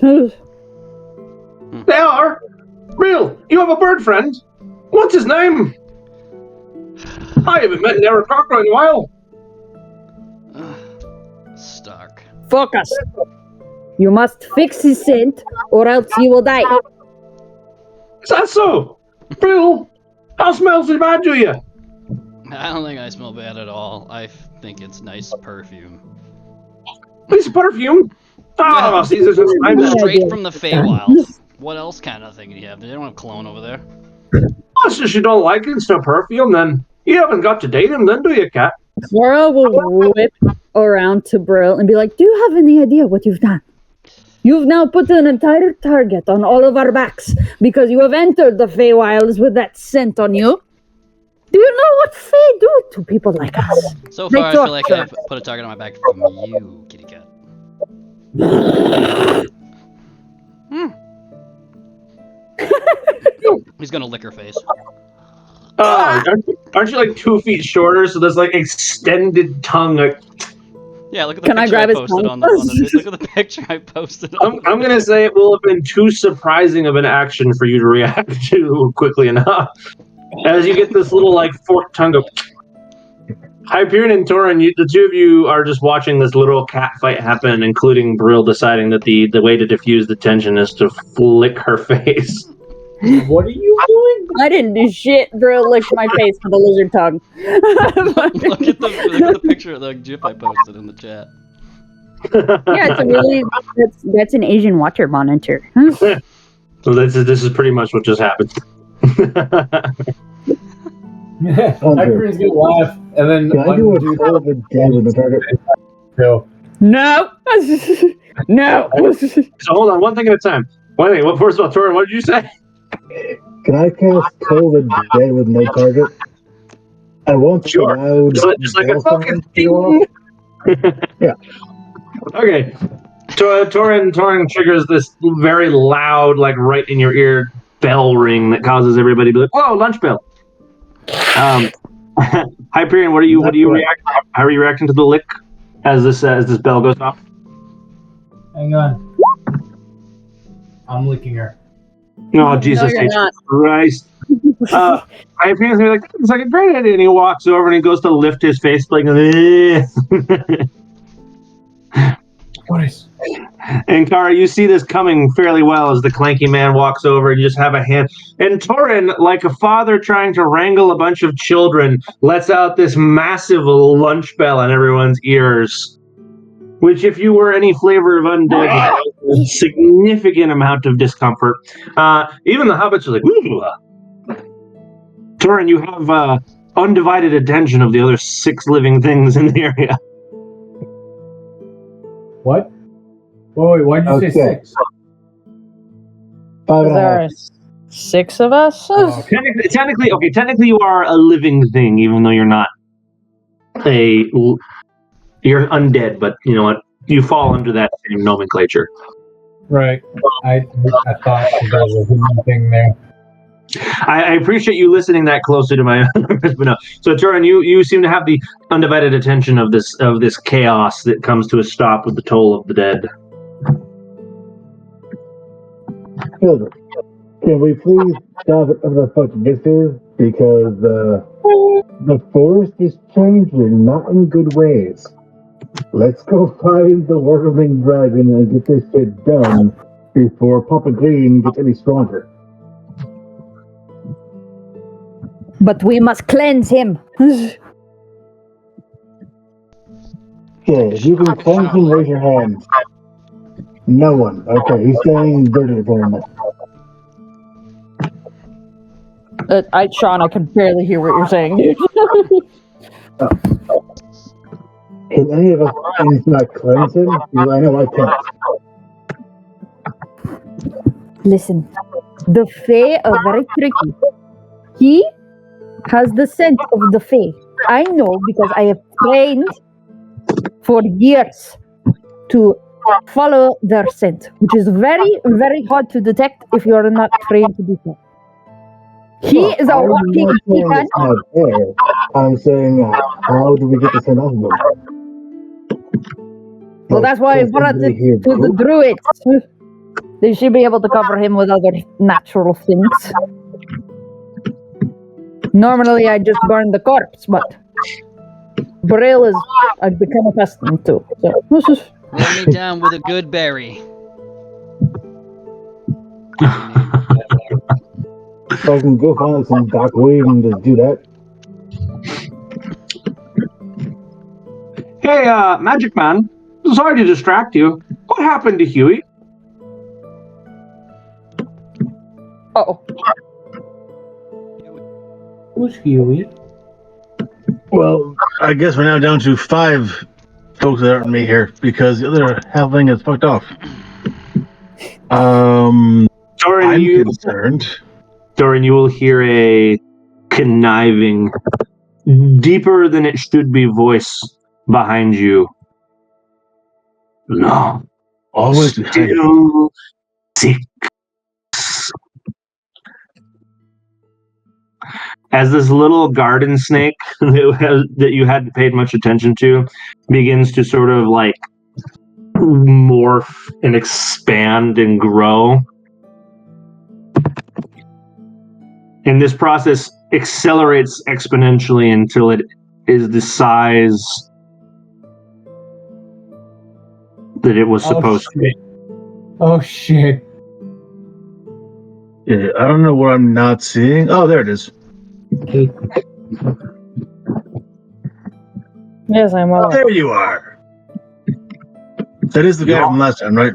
They are? Real, you have a bird friend? What's his name? I haven't met an Eric Cocker in a while. Stark. Focus. You must fix his scent, or else you will die. Is that so? Real, how smells it bad to you? I don't think I smell bad at all. I think it's nice perfume. Piece of perfume? Oh, see, this is I'm Yeah, straight yeah. from the Feywild. What else kind of thing do you have? They don't have cologne over there. Oh, since you don't like it, it's no perfume, then you haven't got to date him, then, do you, cat? Cora will whip around to Brill and be like, "Do you have any idea what you've done? You've now put an entire target on all of our backs because you have entered the Feywilds with that scent on you. Do you know what Fey do to people like us?" So They far, I feel like talk- I've put a target on my back from you, kitty cat. He's gonna lick her face. Aren't you like 2 feet shorter, so there's like extended tongue? Like, Yeah, look at the Can I picture I grab his posted tongue? on the look at the picture I posted. I'm gonna say it will have been too surprising of an action for you to react to quickly enough. As you get this little like forked tongue go, Hyperion and Torin, the two of you are just watching this little cat fight happen, including Brill deciding that the way to diffuse the tension is to flick her face. What are you doing? I didn't do shit. Brill licked my face with a lizard tongue. Look at the picture of the GIF I posted in the chat. Yeah, it's a really that's an Asian water monitor. So this is pretty much what just happened. Hyperion's gonna laugh and then Can I do a toll the dead with the target? Go. No, no. So hold on, one thing at a time. One thing. Well, first of all, Torin, what did you say? Can I cast Toll the Dead with no target? I want Sure. loud Just like a bell focus. sound to go off. Yeah. Okay. Torin triggers this very loud, like right in your ear bell ring that causes everybody to be like, "Whoa, lunch bell!" Hyperion, what are you reacting? How are you reacting to the lick as this bell goes off? Hang on. I'm licking her. Oh, Jesus you're not. Christ. Hyperion's gonna be like, "It's like a great idea," and he walks over and he goes to lift his face like, Nice. And Kara, you see this coming fairly well as the clanky man walks over and you just have a hand. And Torin, like a father trying to wrangle a bunch of children, lets out this massive lunch bell in everyone's ears. Which, if you were any flavor of undead, is a significant amount of discomfort. Even the hobbits are like, "Ooh." Torin, you have undivided attention of the other 6 living things in the area. What? Wait, why did you say 6? 5 and a There half. are 6 of us. Oh, Technically, you are a living thing, even though you're not you're undead. But you know what? You fall under that same nomenclature. right. I thought there was a human thing there. I appreciate you listening that closely to my numbers, but no. So, Turin, you seem to have the undivided attention of this chaos that comes to a stop with the toll of the dead. Children, can we please stop it the fuck this is? Because the forest is changing, not in good ways. Let's go find the Wormling Dragon and get this shit done before Papa Green gets any stronger. But we must cleanse him. Okay, if you can cleanse him, raise your hand. No one. Okay, he's staying dirty apparently. Sean, I can barely hear what you're saying, dude. Can any of us please not cleanse him? Because I know I can't. Listen, the Fae are very tricky. He has the scent of the Fae. I know because I have trained for years to follow their scent, which is very, very hard to detect if you are not trained to do so. He is a walking demon. I'm saying, how do we get the scent off of him? Well, that's why I brought it to the druids. They should be able to cover him with other natural things. Normally, I just burn the corpse, but Braille I've become accustomed to. So. Roll me down with a good berry. So I can go find some duckweed and just do that. Hey, Magic Man. Sorry to distract you. What happened to Huey? Oh. Who's Huey? Well, I guess we're now down to 5 folks that aren't me here because the other halfling is fucked off. I'm concerned. Doran, you will hear a conniving, deeper than it should be voice behind you. No. Always Still 6. As this little garden snake that you hadn't paid much attention to begins to sort of like morph and expand and grow. And this process accelerates exponentially until it is the size that it was supposed to be. Oh shit. Yeah, I don't know what I'm not seeing. Oh, there it is. Yes, I'm Oh, well. there you are. That is the guy from last time, right?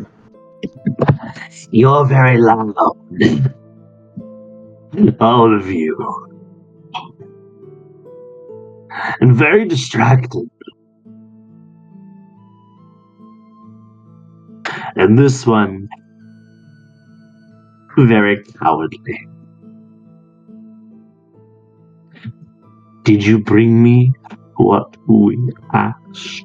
You're very loud. All of you. And very distracted. And this one, very cowardly. Did you bring me what we asked?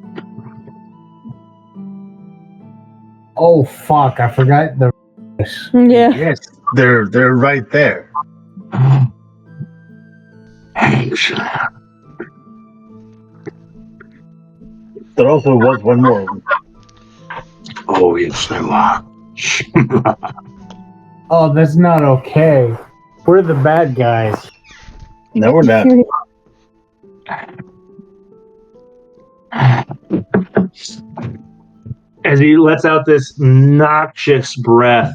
Oh fuck! I forgot the. Yeah. Yes, they're right there. Excellent. There also was one more. Oh, yes, there was. Oh, that's not okay. We're the bad guys. No, we're not. As he lets out this noxious breath,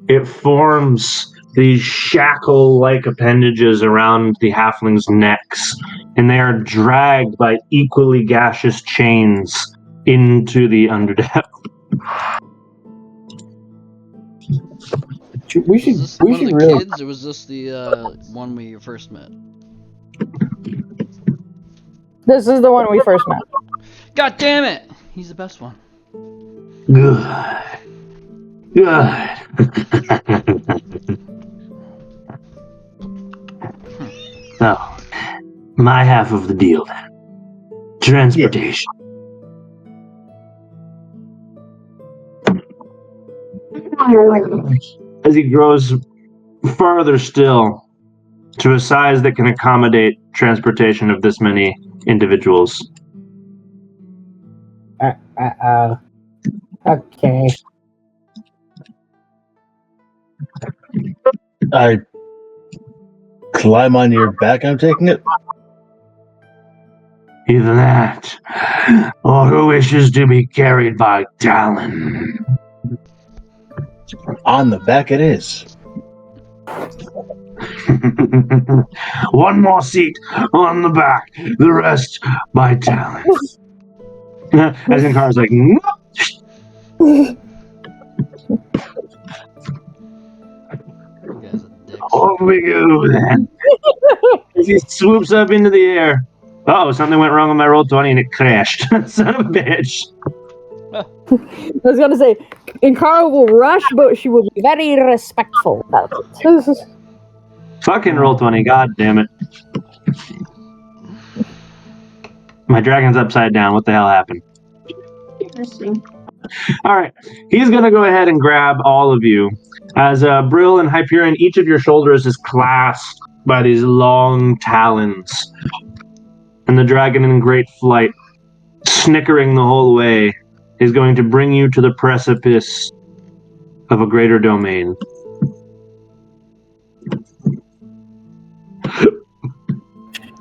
it forms these shackle-like appendages around the halflings' necks, and they are dragged by equally gaseous chains into the underdepth. We Was should. this We one of should the really. kids, or was this the one we first met? This is the one we first met. God damn it! He's the best one. Good. Good. So, my half of the deal then. Transportation. As he grows farther still to a size that can accommodate transportation of this many individuals. Okay. I climb on your back, I'm taking it? Either that, or who wishes to be carried by Talon. On the back it is. One more seat on the back, the rest by Talon. As in Car's like, nope. You guys are dicks. Off we go then. As he swoops up into the air. Oh, something went wrong with my roll 20 and it crashed. Son of a bitch. I was gonna say, Inkara will rush, but she will be very respectful about it. Fucking roll 20, god damn it. My dragon's upside down. What the hell happened? Interesting. Alright, he's gonna go ahead and grab all of you. As Brill and Hyperion, each of your shoulders is clasped by these long talons. And the dragon in great flight, snickering the whole way, is going to bring you to the precipice of a greater domain.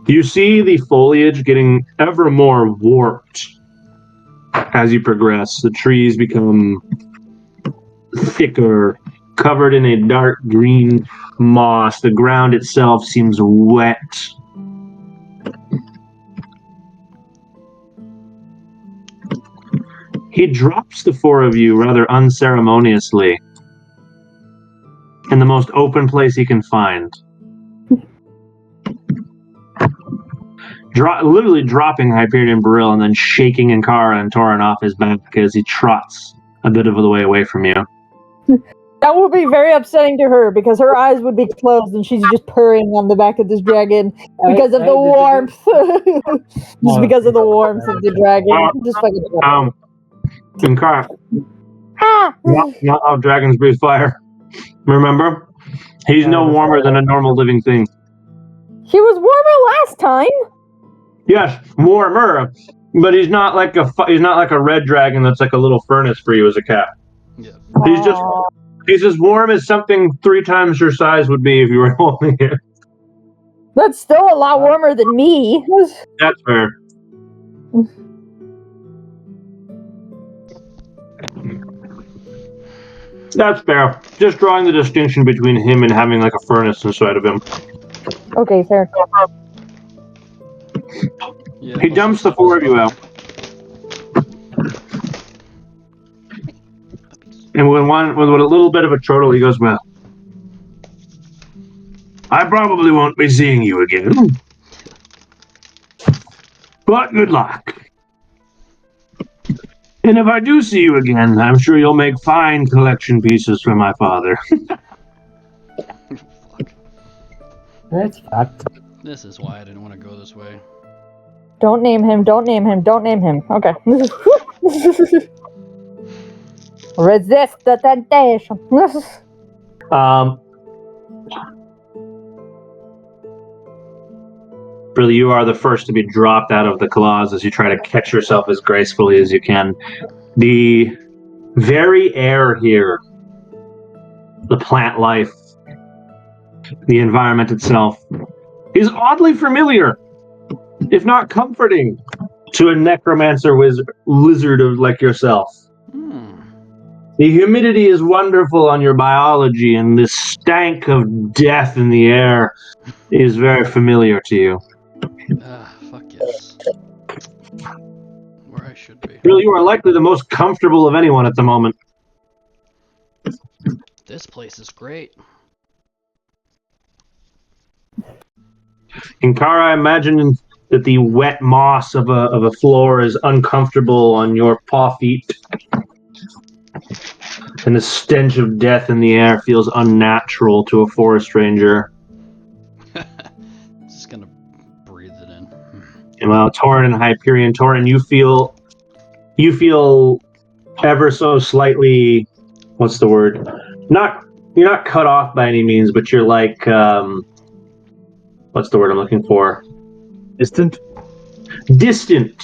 You see the foliage getting ever more warped as you progress. The trees become thicker, covered in a dark green moss. The ground itself seems wet. He drops the four of you rather unceremoniously in the most open place he can find. Literally dropping Hyperion and Brill and then shaking Inkara and Torin off his back as he trots a bit of the way away from you. That would be very upsetting to her because her eyes would be closed and she's just purring on the back of this dragon because of the warmth. Just because of the warmth of the dragon. Just fucking. Inkara. Not how dragons breathe fire. Remember? He's no warmer than a normal living thing. He was warmer last time. Yes, warmer, but he's not like a red dragon that's like a little furnace for you as a cat. Yeah. He's as warm as something 3 times your size would be if you were holding it. That's still a lot warmer than me. That's fair. That's fair. Just drawing the distinction between him and having like a furnace inside of him. Okay, fair. Yeah, He dumps the four of you out. And with a little bit of a chortle, he goes, well, I probably won't be seeing you again. But good luck. And if I do see you again, I'm sure you'll make fine collection pieces for my father. Fuck. That's fucked. This is why I didn't want to go this way. Don't name him, don't name him, don't name him. Okay. Resist the temptation. Really, you are the first to be dropped out of the claws as you try to catch yourself as gracefully as you can. The very air here, the plant life, the environment itself, is oddly familiar, if not comforting, to a necromancer lizard like yourself. The humidity is wonderful on your biology, and the stank of death in the air is very familiar to you. Fuck yes. Where I should be. Really, you are likely the most comfortable of anyone at the moment. This place is great. Inkara, I imagine that the wet moss of a floor is uncomfortable on your paw feet. And the stench of death in the air feels unnatural to a forest ranger. Just gonna breathe it in. And while Tauren and Hyperion, Tauren, you feel ever so slightly, what's the word? You're not cut off by any means, but you're like, what's the word I'm looking for? Distant? Distant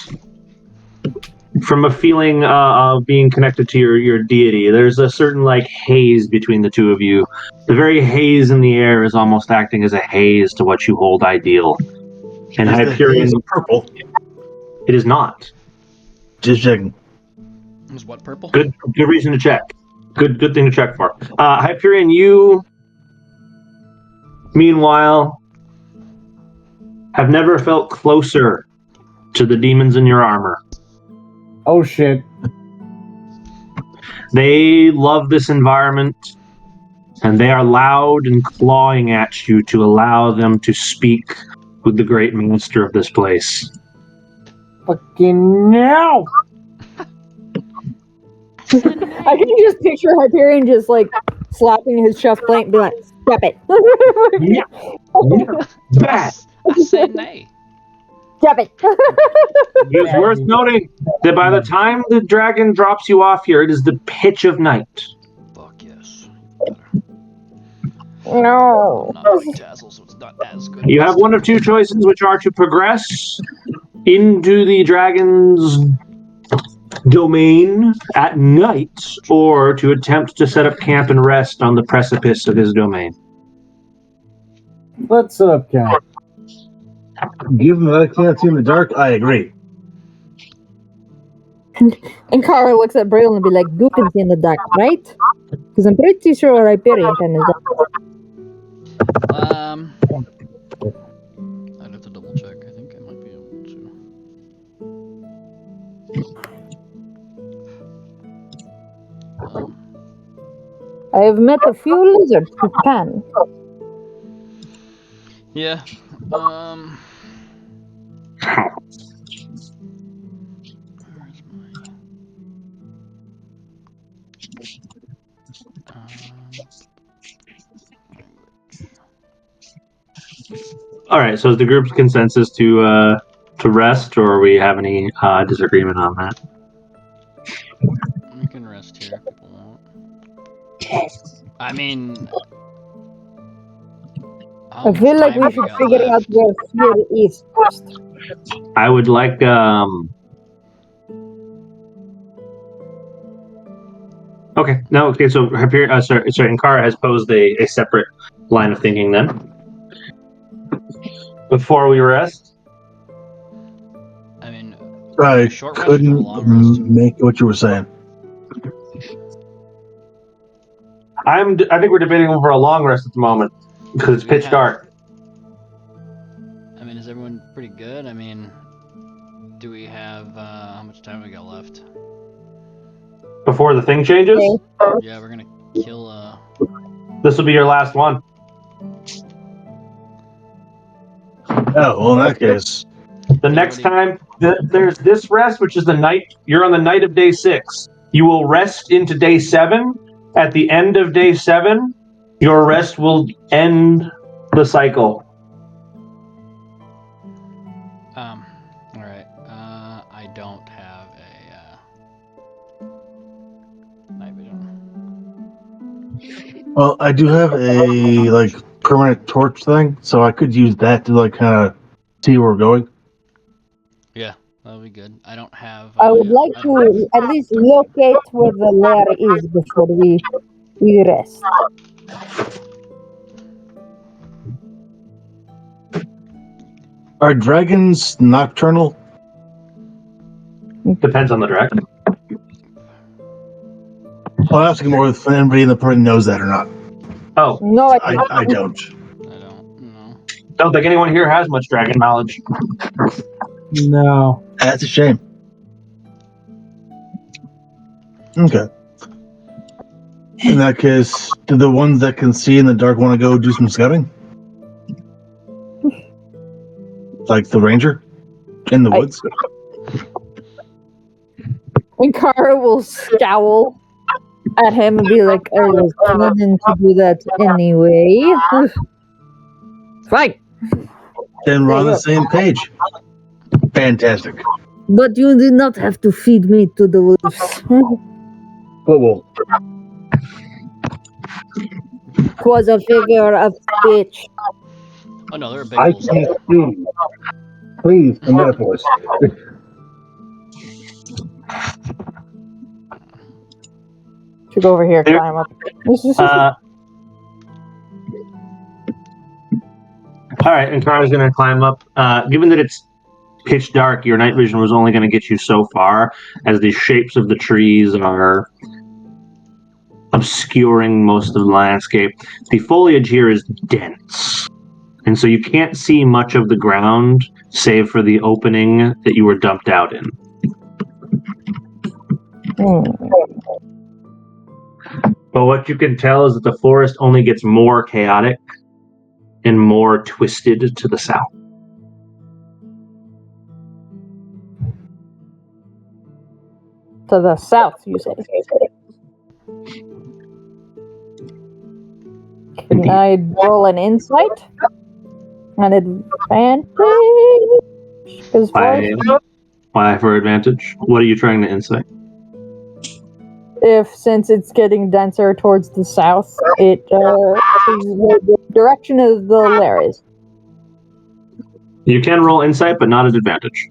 from a feeling of being connected to your deity. There's a certain like haze between the two of you. The very haze in the air is almost acting as a haze to what you hold ideal. And Is the Hyperion, haze purple? it is not. Just checking. Is what purple? Good reason to check. Good thing to check for. Hyperion, you, meanwhile, have never felt closer to the demons in your armor. Oh shit. They love this environment, and they are loud and clawing at you to allow them to speak with the great master of this place. Fucking no! I can just picture Hyperion just like slapping his chest plate and be like, stop it. Bad. I say nay. Stop it. It is worth noting that by the time the dragon drops you off here, it is the pitch of night. Fuck yes. No. Not like Dazzle, so it's not as good. You have one of two choices, which are to progress into the dragon's domain at night, or to attempt to set up camp and rest on the precipice of his domain. Let's set up camp. Given that I can't see in the dark, I agree. And Kara looks at Braille and be like, you can see in the dark, right? Because I'm pretty sure Hyperion can as well. I'd have to double check. I think I might be able to. I have met a few lizards who can. Yeah. Where's All right. So is the group's consensus to rest, or we have any disagreement on that? we can rest here if people want. I mean, I feel like we should figure out where fear is first. I would like Okay. No. Okay. So Hyperion, sorry, Inkara has posed a separate line of thinking then. before we rest? I mean, I short rest or a couldn't long rest? make what you were saying. I think we're debating over a long rest at the moment because it's Do we pitch have- dark. I mean, is everyone pretty good? I mean, do we have how much time we got left? Before the thing changes, Yeah, we're gonna kill. this will be your last one. Oh, well, in that case, The next time there's this rest, which is the night. You're on the night of day 6. You will rest into day 7. At the end of day 7, your rest will end the cycle. All right. I don't have a night vision. well, I do have a like permanent torch thing, so I could use that to like kind of see where we're going. Yeah, that'll be good. I don't have. I would like to at least locate where the lair is before we rest. Are dragons nocturnal? Depends on the dragon. Well, I'm asking more if anybody in the party knows that or not. Oh, No, I don't. I don't know. don't think anyone here has much dragon knowledge. No. That's a shame. Okay. In that case, do the ones that can see in the dark want to go do some scouting? Like the ranger in the woods? And Kara will scowl at him and be like, I was planning to do that anyway. Fine. Then we're on the same page. Fantastic. But you do not have to feed me to the wolves. But we'll. Was a figure of speech. Oh no, they're big I wolves. can't see. Please, the metaphors. Should go over here, There- climb up. All right, and Kara's going to climb up. Given that it's pitch dark, your night vision was only going to get you so far, as the shapes of the trees are obscuring most of the landscape. The foliage here is dense, and so you can't see much of the ground, save for the opening that you were dumped out in. But what you can tell is that the forest only gets more chaotic and more twisted to the south. To the south, you say. Can I roll an insight? An advantage? Because Why for advantage? What are you trying to insight? since it's getting denser towards the south, it is the direction of the lair is. You can roll insight, but not at advantage.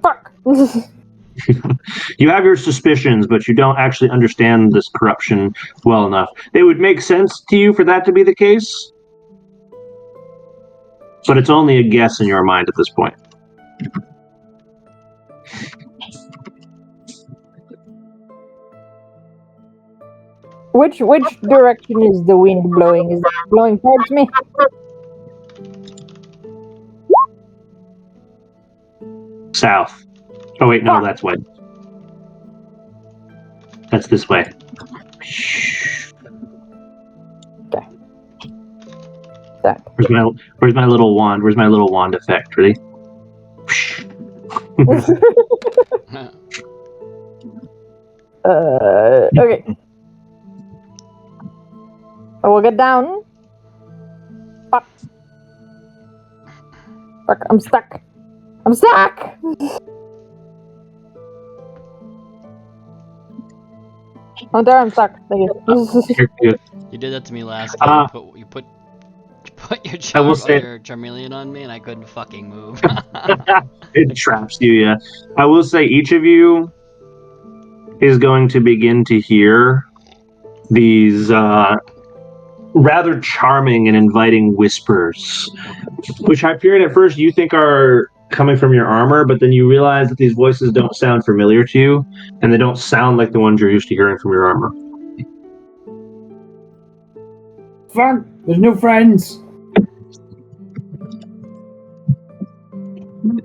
Fuck. You have your suspicions, but you don't actually understand this corruption well enough. It would make sense to you for that to be the case, but it's only a guess in your mind at this point. Which direction is the wind blowing? Is it blowing towards me? South. Oh wait, no, that's way. That's this way. Okay. That. Where's my little wand? Where's my little wand effect? Ready? Okay. I will get down. Fuck. Fuck, I'm stuck. I'm stuck! Oh, there, I'm stuck. Thank you. You did that to me last game. You put your Charmeleon on me, and I couldn't fucking move. It traps you, yeah. I will say each of you is going to begin to hear these rather charming and inviting whispers, which Hyperion at first you think are coming from your armor, but then you realize that these voices don't sound familiar to you, and they don't sound like the ones you're used to hearing from your armor. Fuck, there's no friends.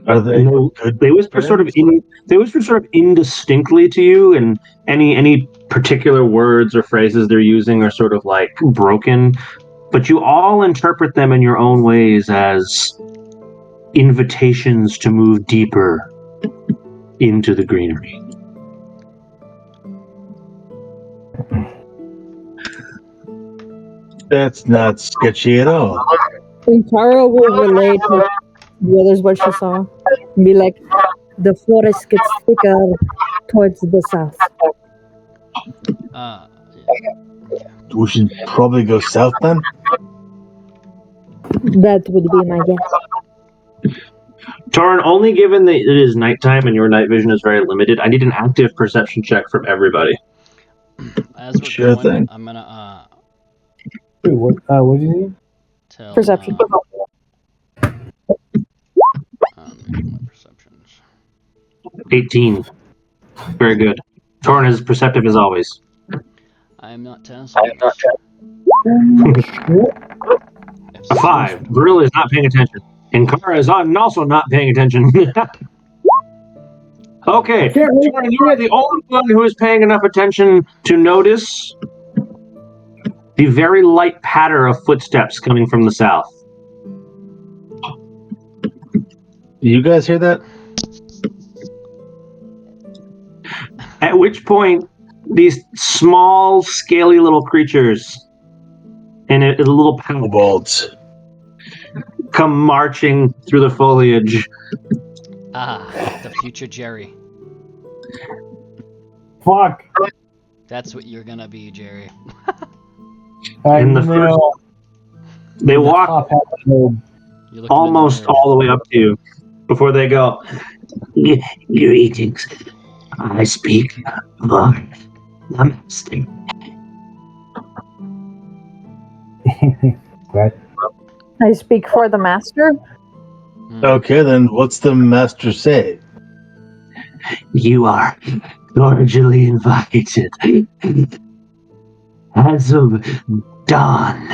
Are they good? They whisper sort of indistinctly to you, and any particular words or phrases they're using are sort of like broken, but you all interpret them in your own ways as invitations to move deeper into the greenery. That's not sketchy at all. And Tara will relate to the others what she saw. And be like, the forest gets thicker towards the south. Yeah. We should probably go south then. That would be my guess. Torrin, only given that it is nighttime and your night vision is very limited, I need an active perception check from everybody. As we're Sure going, thing. I'm gonna Wait, what did you need? tell Perception. my perceptions. 18. Very good. Torrin is perceptive as always. I am not testing. A 5. Brill is not paying attention. And Kara is also not paying attention. Okay, Torrin, you are the only one who is paying enough attention to notice the very light patter of footsteps coming from the south. You guys hear that? At which point, these small, scaly little creatures in a little pack Kobolds. come marching through the foliage. The future Jerry. Fuck. That's what you're gonna be, Jerry. In the first, they walk You look almost all the way up to you before they go, "Greetings. I speak for the master." What? I speak for the master. Okay, then what's the master say? You are cordially invited as of dawn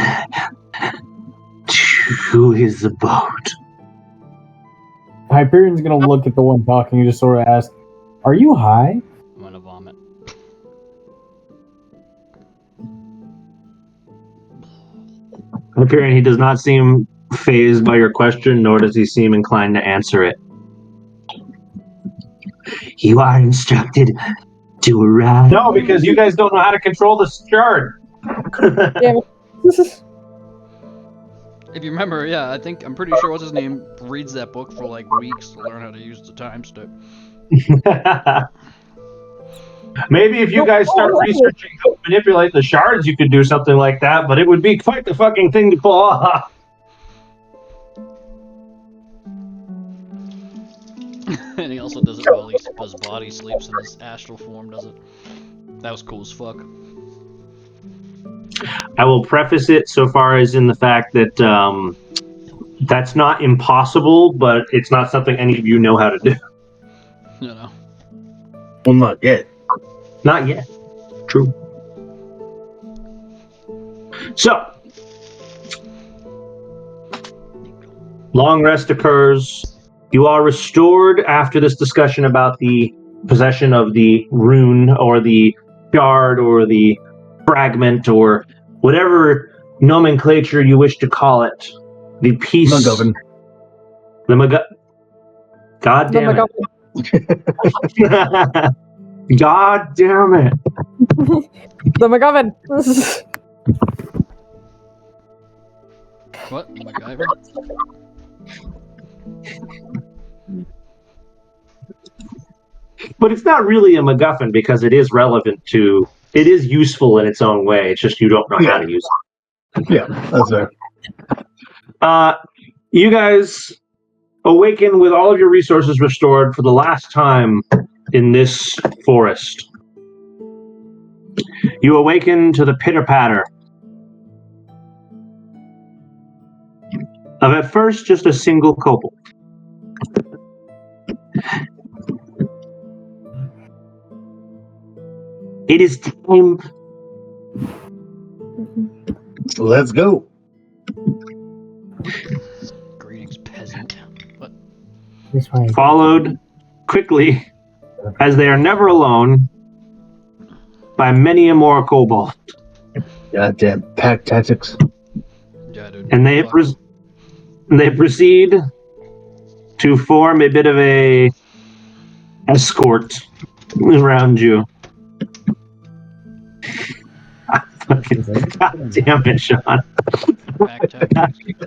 to his abode. Hyperion's gonna look at the one talking and just sort of ask, "Are you high?" I'm gonna vomit. Apparently, he does not seem fazed by your question, nor does he seem inclined to answer it. You are instructed to arrive. No, because you guys don't know how to control the shard. Yeah. If you remember, yeah, I'm pretty sure what's his name reads that book for like weeks to learn how to use the time step. Maybe if you guys start researching how to manipulate the shards, you could do something like that, but it would be quite the fucking thing to pull off. And he also does it while his body sleeps in his astral form, does it? That was cool as fuck. I will preface it so far as in the fact that that's not impossible, but it's not something any of you know how to do. You know. Well, not yet. Not yet. True. So, long rest occurs. You are restored after this discussion about the possession of the rune or the shard or the fragment or whatever nomenclature you wish to call it. The piece. MacGuffin. God damn it. God damn it. The MacGuffin. What? MacGyver? But it's not really a MacGuffin because it is relevant to. It is useful in its own way. It's just you don't know how to use it. Yeah, that's fair. You guys awaken with all of your resources restored for the last time in this forest. You awaken to the pitter-patter of at first just a single kobold. It is time. Let's go. Greetings, peasant. What? This way. Followed quickly, as they are never alone, by many a more kobold. Goddamn pack tactics. Yeah, dude. And they Fuck. they proceed to form a bit of a escort around you. God damn it, Sean. Back tactics.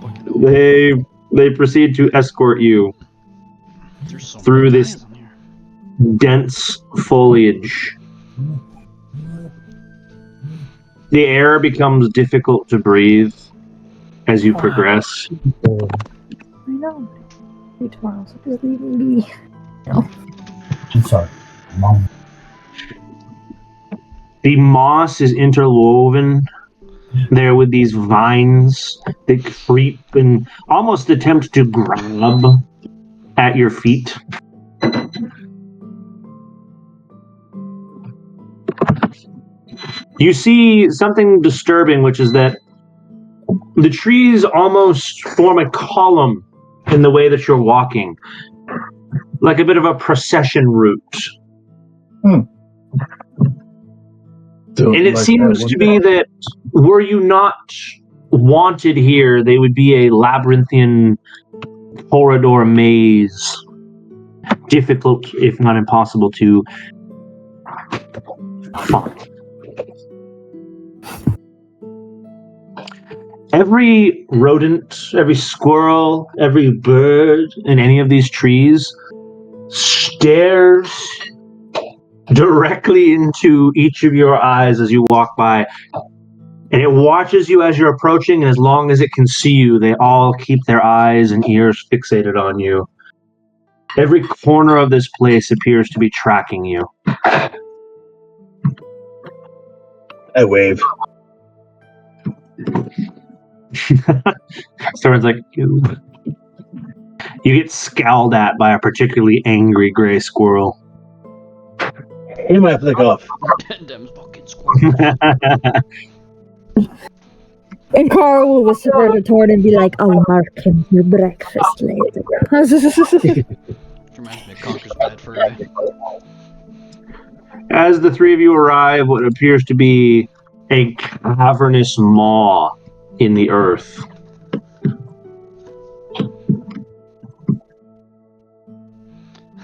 Fucking over. They proceed to escort you There's so through many this guys in here. dense foliage. The air becomes difficult to breathe as you progress. I know. Tomorrow's really. I'm sorry, Mom. The moss is interwoven there with these vines that creep and almost attempt to grab at your feet. You see something disturbing, which is that the trees almost form a column in the way that you're walking, like a bit of a procession route. Don't And it like seems that to one. be that were you not wanted here, they would be a labyrinthian corridor maze. Difficult, if not impossible, to find. Every rodent, every squirrel, every bird in any of these trees stares directly into each of your eyes as you walk by. And it watches you as you're approaching, and as long as it can see you, they all keep their eyes and ears fixated on you. Every corner of this place appears to be tracking you. I wave. Someone's like, you get scowled at by a particularly angry gray squirrel. He might flick off. Them's fucking squirrels. And Carl will whisper to Tord and be like, I'll mark him your breakfast later. Reminds me of Conker's Bad Fur Day. As the three of you arrive, what appears to be a cavernous maw in the earth.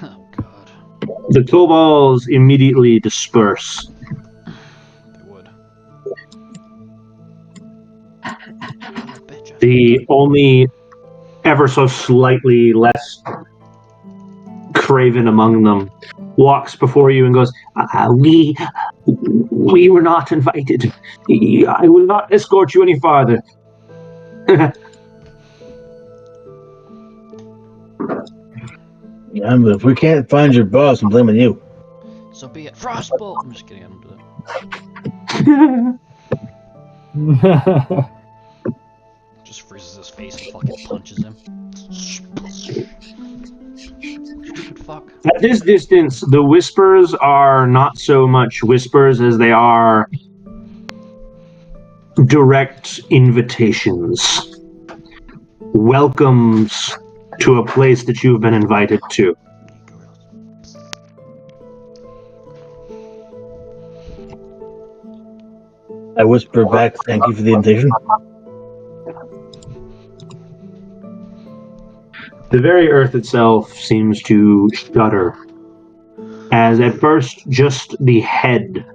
Oh god. The kobolds immediately disperse. They would. The only ever so slightly less craven among them walks before you and goes, we were not invited. I will not escort you any farther. Yeah, but if we can't find your boss, I'm blaming you. So be it. Frostbolt! I'm just kidding, I don't do that. Just freezes his face and fucking punches him. Stupid fuck. At this distance, the whispers are not so much whispers as they are direct invitations. Welcomes to a place that you've been invited to. I whisper back, thank you for the invitation. The very earth itself seems to shudder, as at first just the head,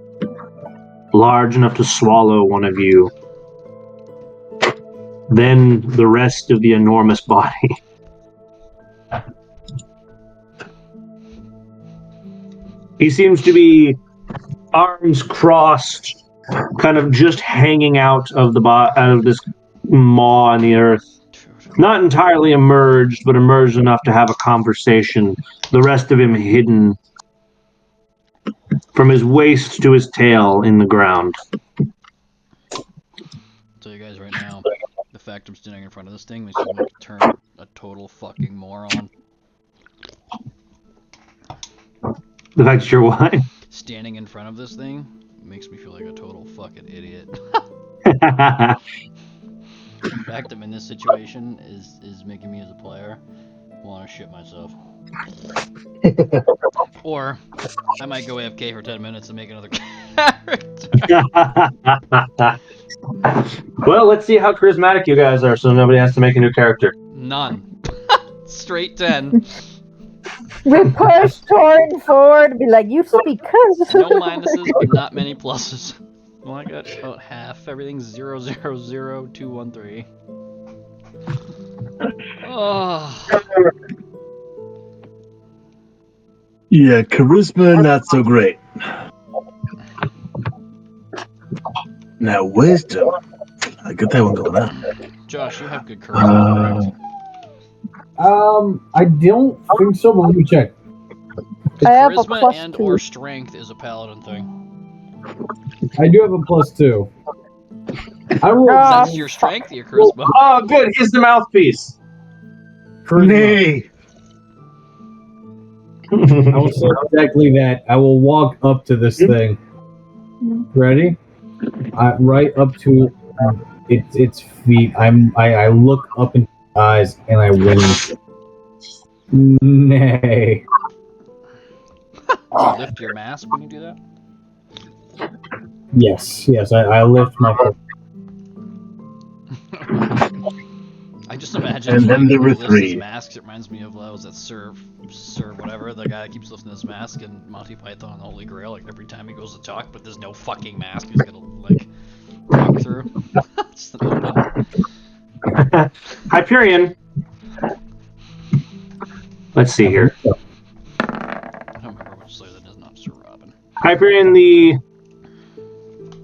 large enough to swallow one of you, then the rest of the enormous body. He seems to be arms crossed, kind of just hanging out of out of this maw in the earth. Not entirely emerged, but emerged enough to have a conversation. The rest of him hidden from his waist to his tail in the ground. I'll tell you guys right now, the fact I'm standing in front of this thing makes me want to turn a total fucking moron. The fact that you're what? Standing in front of this thing makes me feel like a total fucking idiot. The fact I'm in this situation is making me as a player want to shit myself. Or I might go AFK for 10 minutes and make another character. Well, let's see how charismatic you guys are so nobody has to make a new character. None. Straight 10. We push Torin forward, be like, you speak curse. No minuses, but not many pluses. Well, I got about half. Everything's 0, 0, 0, 2, 1, 3. Oh. Yeah, charisma not so great. Now wisdom, I got that one going on. Josh, you have good charisma, correct? I don't think so, but let me check. I have a Charisma plus and 2. or strength is a paladin thing. I do have a +2. I rolled That's your strength, your charisma. Oh, good. He's the mouthpiece. charisma. Nay. I will say exactly that. I will walk up to this thing. Ready? Right up to its feet. I look up in its eyes and I wink. Nay. Do you lift your mask when you do that? Yes. I lift my foot. I just imagine And then there were he lifts his 3. masks. It reminds me of was that Sir whatever, the guy that keeps lifting his mask in Monty Python and the Holy Grail. Like every time he goes to talk, but there's no fucking mask he's gonna like talk through. Just an open. Hyperion. Let's see here. I don't remember which Slayer that is, not Sir Robin. Hyperion, the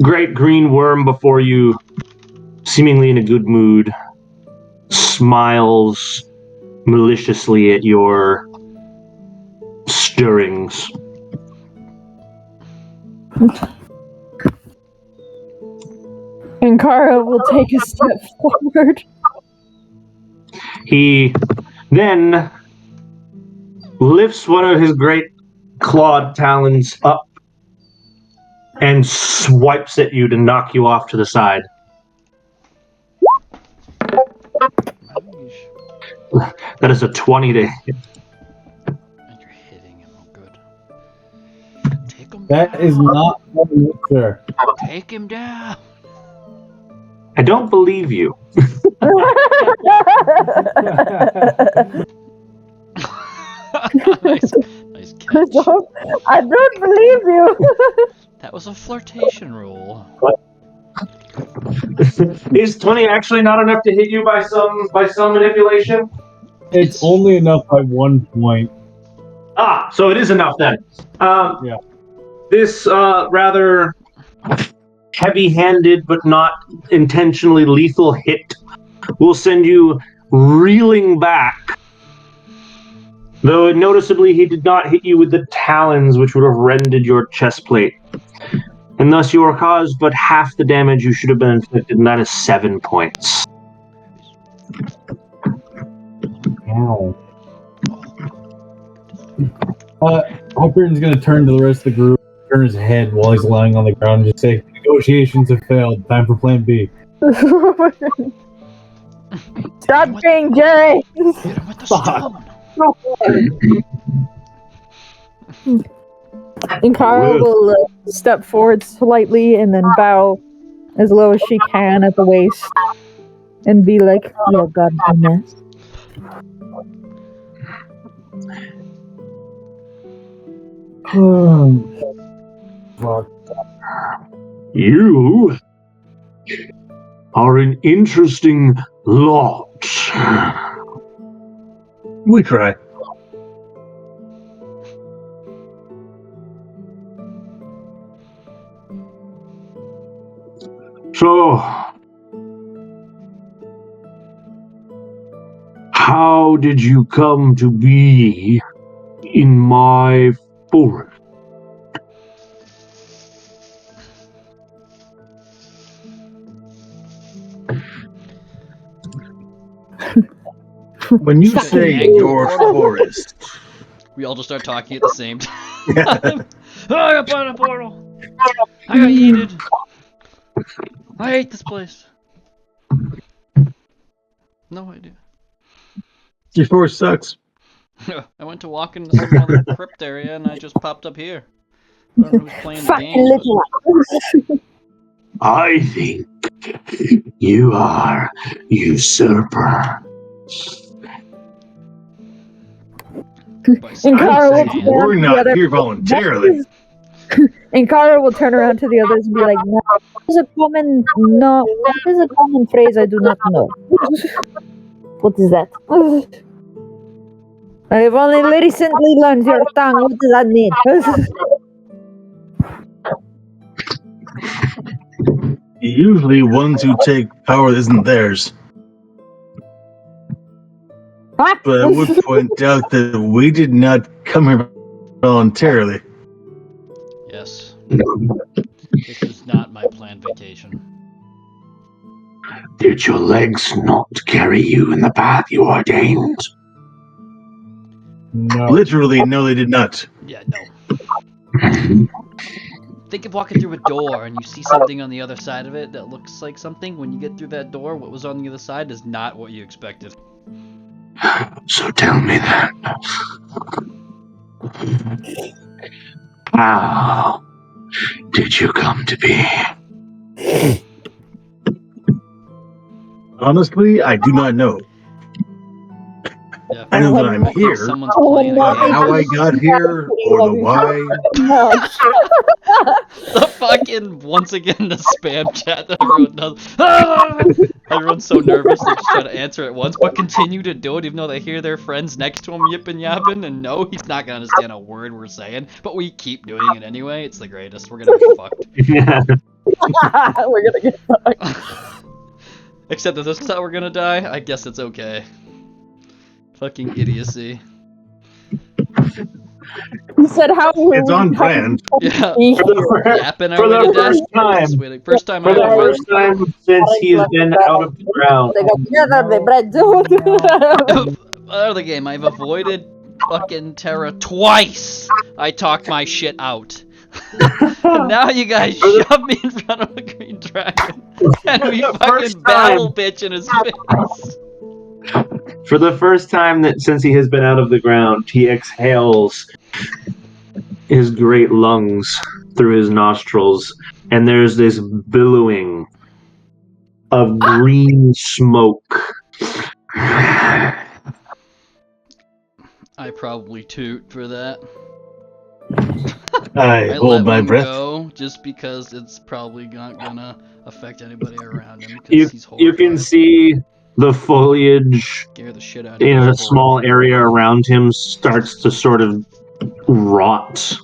great green worm before you, seemingly in a good mood, smiles maliciously at your stirrings. And Kara will take a step forward. He then lifts one of his great clawed talons up and swipes at you to knock you off to the side. That is a 20 to hit. And you're hitting him, oh good. Take him That down. is not one, sir. Take him down. I don't believe you. nice catch. I don't believe you. That was a flirtation roll. Is 20 actually not enough to hit you by some manipulation? It's only enough by 1 point. Ah, so it is enough then. Yeah. This rather heavy-handed but not intentionally lethal hit will send you reeling back. Though noticeably he did not hit you with the talons which would have rended your chest plate. And thus you are caused but half the damage you should have been inflicted, and that is 7 points. Ow. Hyperion's gonna turn to the rest of the group, turn his head while he's lying on the ground, and just say, "Negotiations have failed. Time for Plan B." Stop being Jay. Hit him with the stone. And Kara will step forward slightly and then bow as low as she can at the waist and be like, "Your godliness." Fuck. You are an interesting lot. We try. So, how did you come to be in my forest? When you Fucking say angry your portal. forest, We all just start talking at the same time. Oh, I got put in a portal. I got yeeted. I hate this place. No idea. your forest sucks. I went to walk into some other crypt area and I just popped up here. I don't know who's playing the Fucking game. little. I think you are usurper. And Kara will Saying, turn around We're to the not other. here voluntarily. And Kara will turn around to the others and be like, "No, that is a common phrase I do not know. What is that? I've only recently learned your tongue. What does that mean?" Usually, ones who take power isn't theirs. But I would point out that we did not come here voluntarily. yes, this is not my planned vacation. Did your legs not carry you in the path you ordained? No. Literally, no, they did not. Yeah, no. Think of walking through a door and you see something on the other side of it that looks like something. When you get through that door, what was on the other side is not what you expected. So tell me then. How did you come to be? Honestly, I do not know. Yeah, I know that I'm here, someone's playing a but game. how I got here or the why, No. The fucking, once again, the spam chat that everyone does. Everyone's so nervous they just try to answer at once, but continue to do it even though they hear their friends next to him yipping yapping, and no, he's not gonna understand a word we're saying, but we keep doing it anyway. It's the greatest. We're gonna get fucked. We're gonna get fucked. Except if this is how we're gonna die, I guess it's okay. Fucking idiocy. He said, "How will it's we on come brand. Yeah, be For the, here?" yapping for our way the to death. first time, Just waiting. First time for I the ever first time since he has been out of the ground. They go together, they bread too. Other game, I've avoided fucking Terra twice. I talked my shit out. And now you guys shove me in front of a green dragon, and we The fucking first battle time. bitch in his face. For the first time that since he has been out of the ground, he exhales his great lungs through his nostrils, and there's this billowing of green smoke. I probably toot for that. I I hold let my one breath. go just because it's probably not gonna affect anybody around him You, because he's horrified. you can see the foliage Scare the shit out of in him a before small we- area around him starts to sort of rot.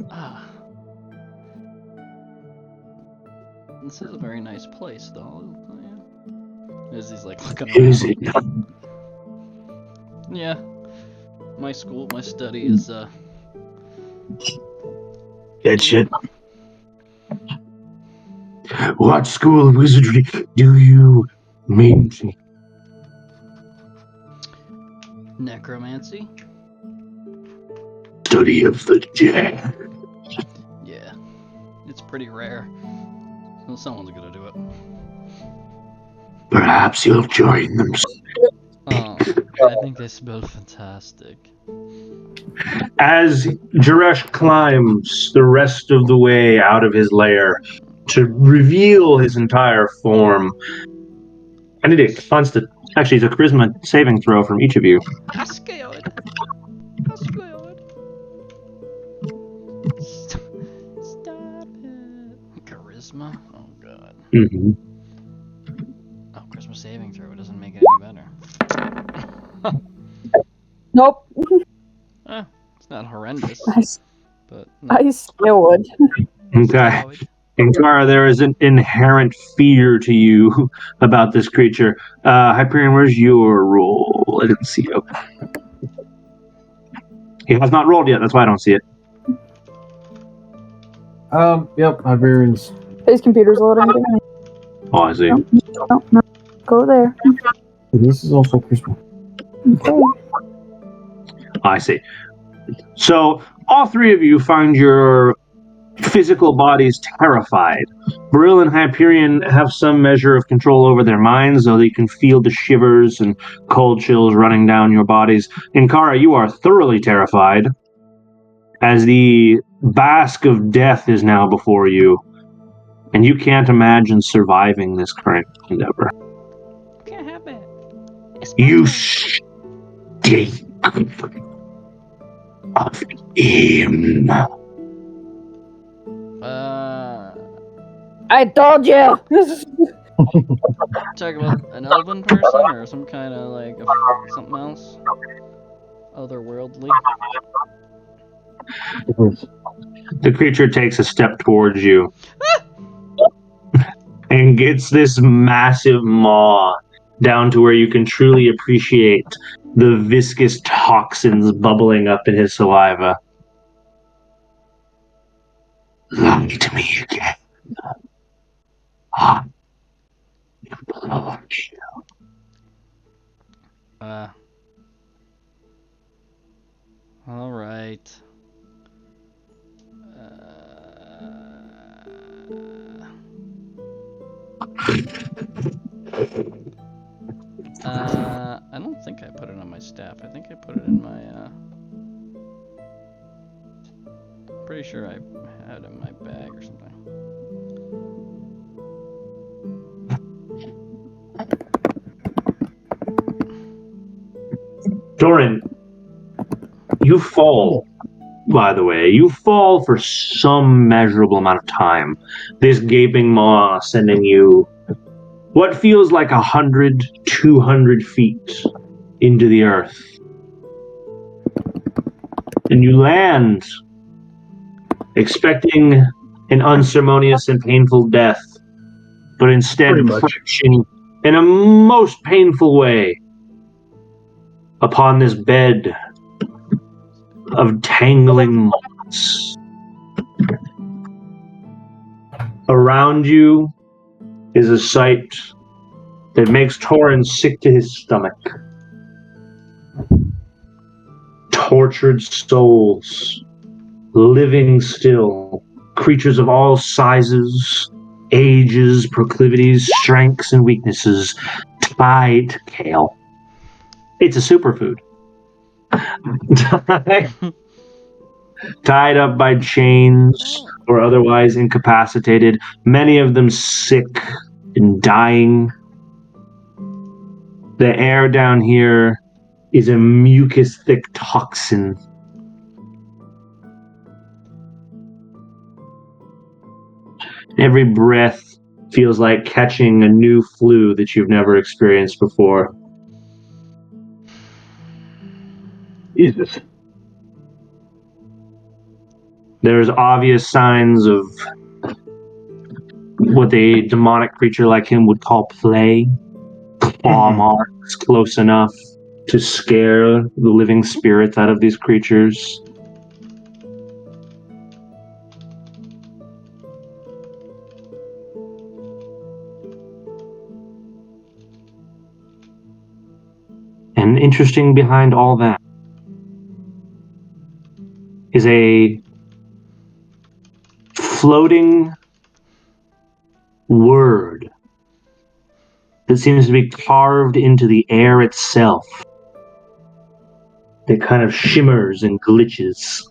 Ah. This is a very nice place, though. As he's like looking around. Is it? Yeah. My school, my study is Dead shit. What school of wizardry do you mean to? necromancy. Study of the dead. Yeah. It's pretty rare. So someone's gonna do it. Perhaps you'll join them. Oh, I think they smell fantastic. As Jaresh climbs the rest of the way out of his lair to reveal his entire form, I need a constant. Actually, it's a charisma saving throw from each of you. I'm scared. I'm scared. Stop it. Charisma? Oh god. Mm-hmm. Oh, charisma saving throw doesn't make it any better. Nope. It's not horrendous, but I still would. Okay. Ankara, there is an inherent fear to you about this creature. Hyperion, where's your roll? I didn't see it. He has not rolled yet, that's why I don't see it. Yep, Hyperion's His computer's loading. Oh, I see. No. Go there. This is also Christmas. Okay. I see. So, all three of you find your physical bodies terrified. Brill and Hyperion have some measure of control over their minds, though they can feel the shivers and cold chills running down your bodies. Inkara, you are thoroughly terrified, as the bask of death is now before you, and you can't imagine surviving this current endeavor. Can't have it. It's You mine. stink of him. I told you. Talk about an elven person or some kind of like something else, otherworldly. The creature takes a step towards you and gets this massive maw down to where you can truly appreciate the viscous toxins bubbling up in his saliva. Lie to me again. I belong to you. All right. I don't think I put it on my staff. I think I put it in my, pretty sure I had it in my bag or something. Doran, you fall, by the way. You fall for some measurable amount of time. This gaping maw sending you what feels like 100, 200 feet into the earth. And you land expecting an unceremonious and painful death, but instead crashing in a most painful way upon this bed of tangling moss. Around you is a sight that makes Torin sick to his stomach. Tortured souls, living still, creatures of all sizes, ages, proclivities, strengths, and weaknesses, tied to kale. It's a superfood. Tied up by chains or otherwise incapacitated, many of them sick and dying. The air down here is a mucus-thick toxin. Every breath feels like catching a new flu that you've never experienced before. Jesus. There's obvious signs of what a demonic creature like him would call play. Claw marks close enough to scare the living spirits out of these creatures. And interesting behind all that is a floating word that seems to be carved into the air itself. That kind of shimmers and glitches.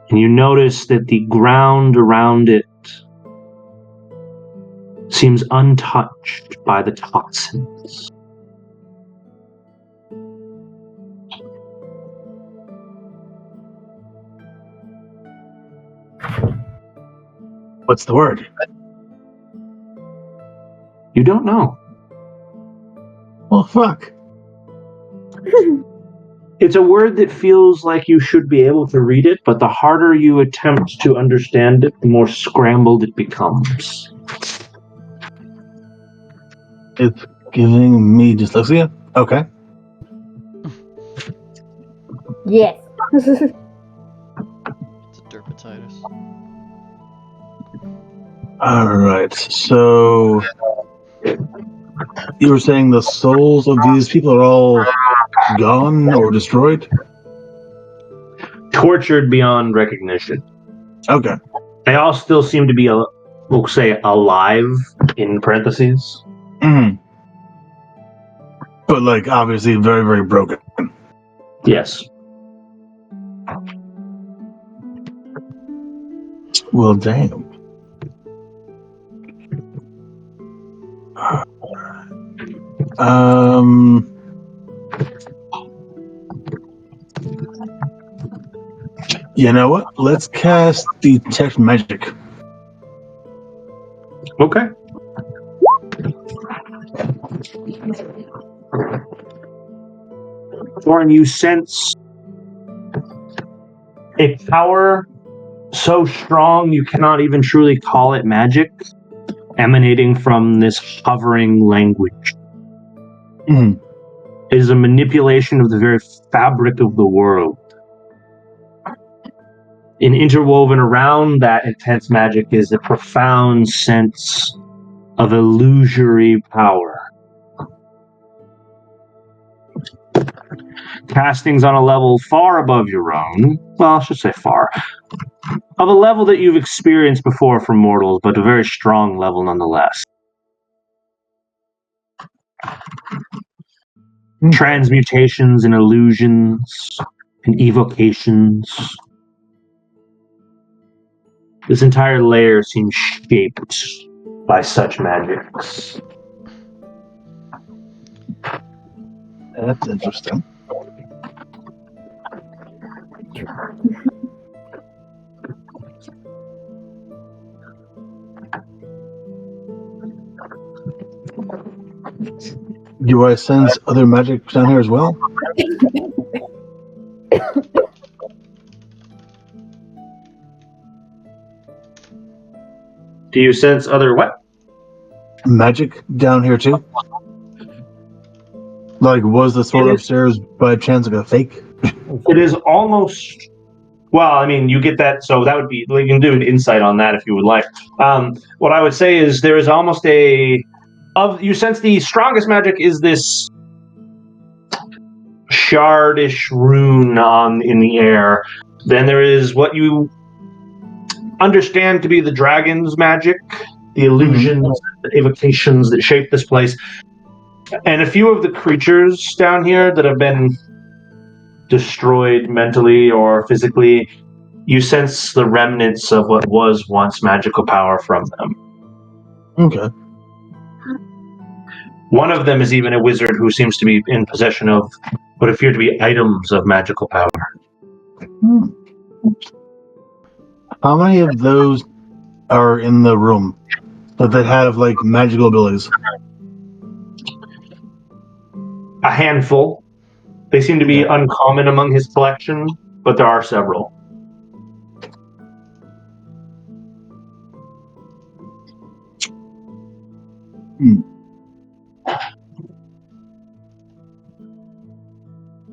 And you notice that the ground around it seems untouched by the toxins. What's the word? You don't know. Well, fuck. It's a word that feels like you should be able to read it, but the harder you attempt to understand it, the more scrambled it becomes. It's giving me dyslexia? Okay. Yes. It's a derpatite. All right. So you were saying the souls of these people are all gone or destroyed? Tortured beyond recognition. Okay. They all still seem to be, we'll say, alive, in parentheses. Mm. But, like, obviously very, very broken. Yes. Well, damn. You know what? Let's cast Detect Magic. Okay. Thorin, you sense a power so strong you cannot even truly call it magic, emanating from this hovering language. Mm. It is a manipulation of the very fabric of the world. And interwoven around that intense magic is a profound sense of illusory power. Castings on a level far above your own, well, I should say far, of a level that you've experienced before from mortals, but a very strong level nonetheless. Transmutations and illusions and evocations. This entire layer seems shaped by such magics. That's interesting. Do I sense other magic down here as well? Do you sense other what? Magic down here too? Like, was the sword upstairs by chance like a fake? It is almost. Well, I mean, you get that, so that would be. We can do an insight on that if you would like. What I would say is there is almost a. You sense the strongest magic is this shardish rune in the air. Then there is what you understand to be the dragon's magic, the illusions, the evocations that shape this place. And a few of the creatures down here that have been destroyed mentally or physically, you sense the remnants of what was once magical power from them. Okay. One of them is even a wizard who seems to be in possession of what appear to be items of magical power. How many of those are in the room that have, like, magical abilities? A handful. They seem to be uncommon among his collection, but there are several.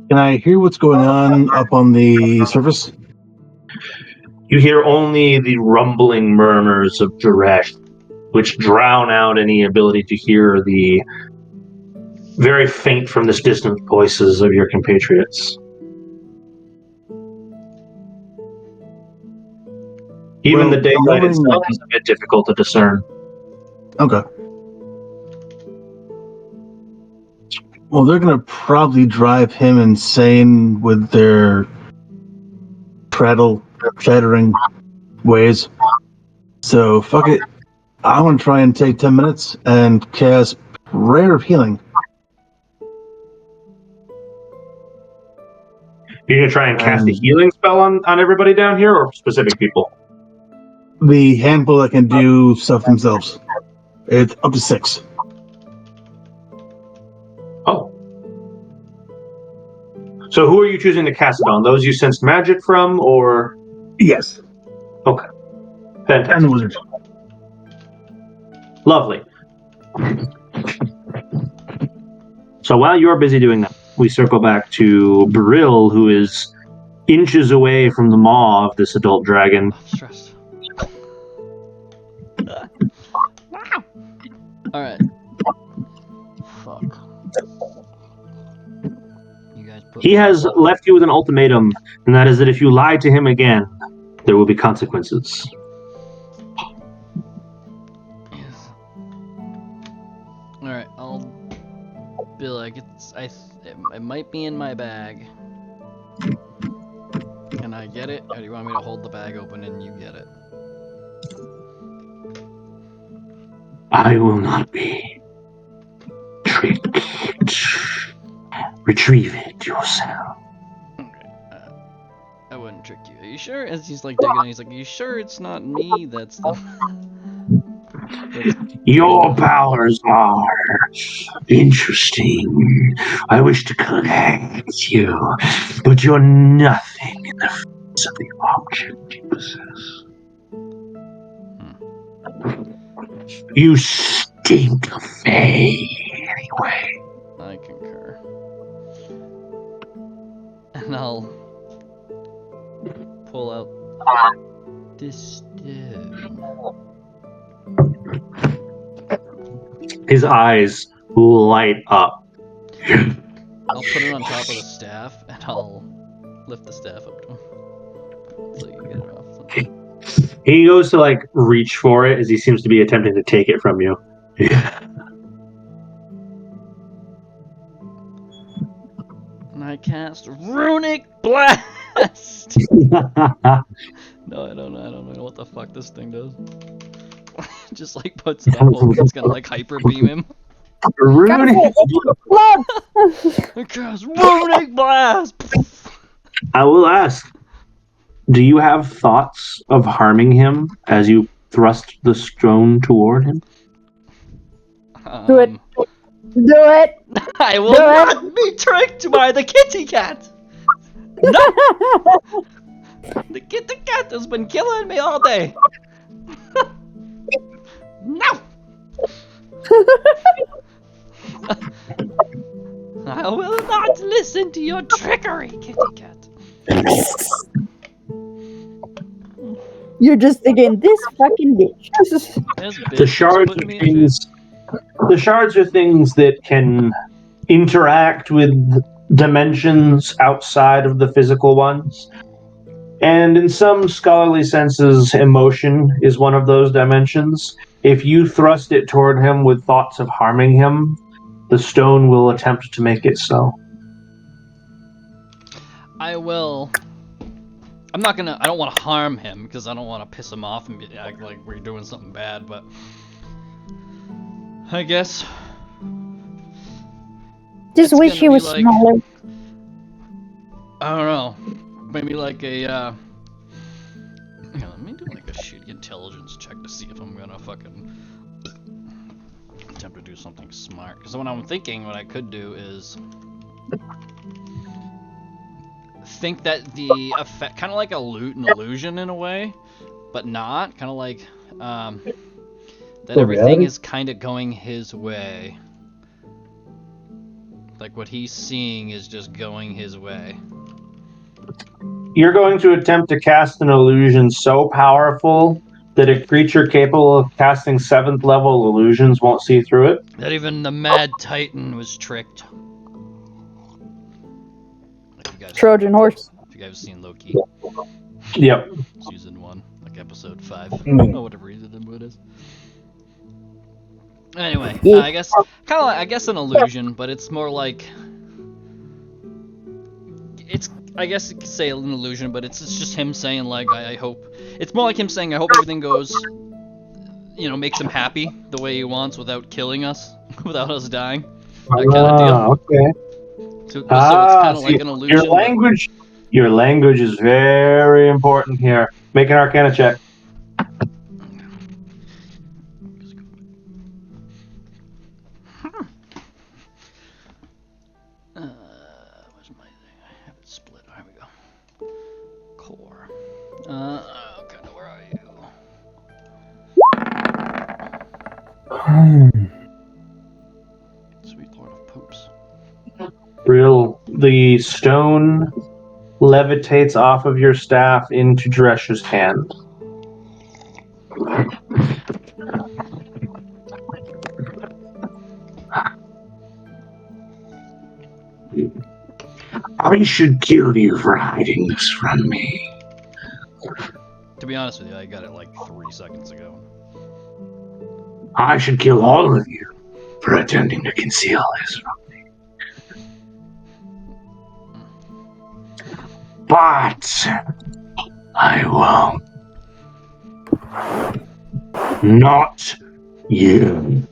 Can I hear what's going on up on the surface? You hear only the rumbling murmurs of Jaresh, which drown out any ability to hear the very faint from this distant voices of your compatriots. Even the daylight itself is a bit difficult to discern. Okay. Well, they're going to probably drive him insane with their chattering ways. So, fuck it. I want to try and take 10 minutes and cast Prayer of Healing. You're going to try and cast a healing spell on everybody down here, or specific people? The handful that can do stuff themselves. It's up to 6. Oh. So who are you choosing to cast it on? Those you sensed magic from, or? Yes. Okay. Fantastic. And the wizards. Lovely. So while you're busy doing that, we circle back to Brill, who is inches away from the maw of this adult dragon. I'm stressed. Alright. Fuck. You guys put He has left you with an ultimatum, and that is that if you lie to him again, there will be consequences. Alright, I'll be like, it might be in my bag. Can I get it? Or do you want me to hold the bag open and you get it? I will not be tricked. Retrieve it yourself. Okay, I wouldn't trick you. Are you sure? As he's like digging, he's like, are you sure it's not me? That's the... Your powers are interesting. I wish to connect you, but you're nothing in the face of the object you possess. You stink of Fae, anyway. I concur. And I'll pull out this stone. His eyes light up. I'll put it on top of the staff, and I'll lift the staff up to him. So you can get it off. He goes to reach for it as he seems to be attempting to take it from you. And I cast Runic Blast! No, I don't know what the fuck this thing does. Just puts it up, hoping it's gonna hyper beam him. Runic. I cast Runic Blast! I will ask, do you have thoughts of harming him as you thrust the stone toward him? Do it. Do it. I will not be tricked by the kitty cat! No! The kitty cat has been killing me all day! No! I will not listen to your trickery, kitty cat. You're just thinking, this fucking bitch. The shards are things. The shards are things that can interact with dimensions outside of the physical ones. And in some scholarly senses, emotion is one of those dimensions. If you thrust it toward him with thoughts of harming him, the stone will attempt to make it so. I will. I don't want to harm him because I don't want to piss him off and act like we're doing something bad, but I guess. Just wish he was smaller. I don't know. Maybe let me do a shitty intelligence check to see if I'm gonna fucking attempt to do something smart. Because what I'm thinking, what I could do is think that the effect, kind of like an illusion in a way, but not, kind of like that everything is kind of going his way. Like what he's seeing is just going his way. You're going to attempt to cast an illusion so powerful that a creature capable of casting 7th level illusions won't see through it? That even the Mad Titan was tricked. Trojan horse. If you guys have seen Loki. Yep. Season 1, like episode 5. Or whatever reason it is. Anyway, I guess kind of I guess an illusion, but it's more like I guess you could say an illusion, but it's just him saying I hope. It's more like him saying I hope everything goes, makes him happy the way he wants without killing us, without us dying. That kind of deal. Okay. So it's kind of like an illusion. Your language is very important here. Make an Arcana check. Where's my thing? I have it split. Here we go. Core. Okay, where are you? Sweet Lord of Poops. The stone levitates off of your staff into Drescher's hand. I should kill you for hiding this from me. To be honest with you, I got it like 3 seconds ago. I should kill all of you for attempting to conceal this from me. But I won't. Not you.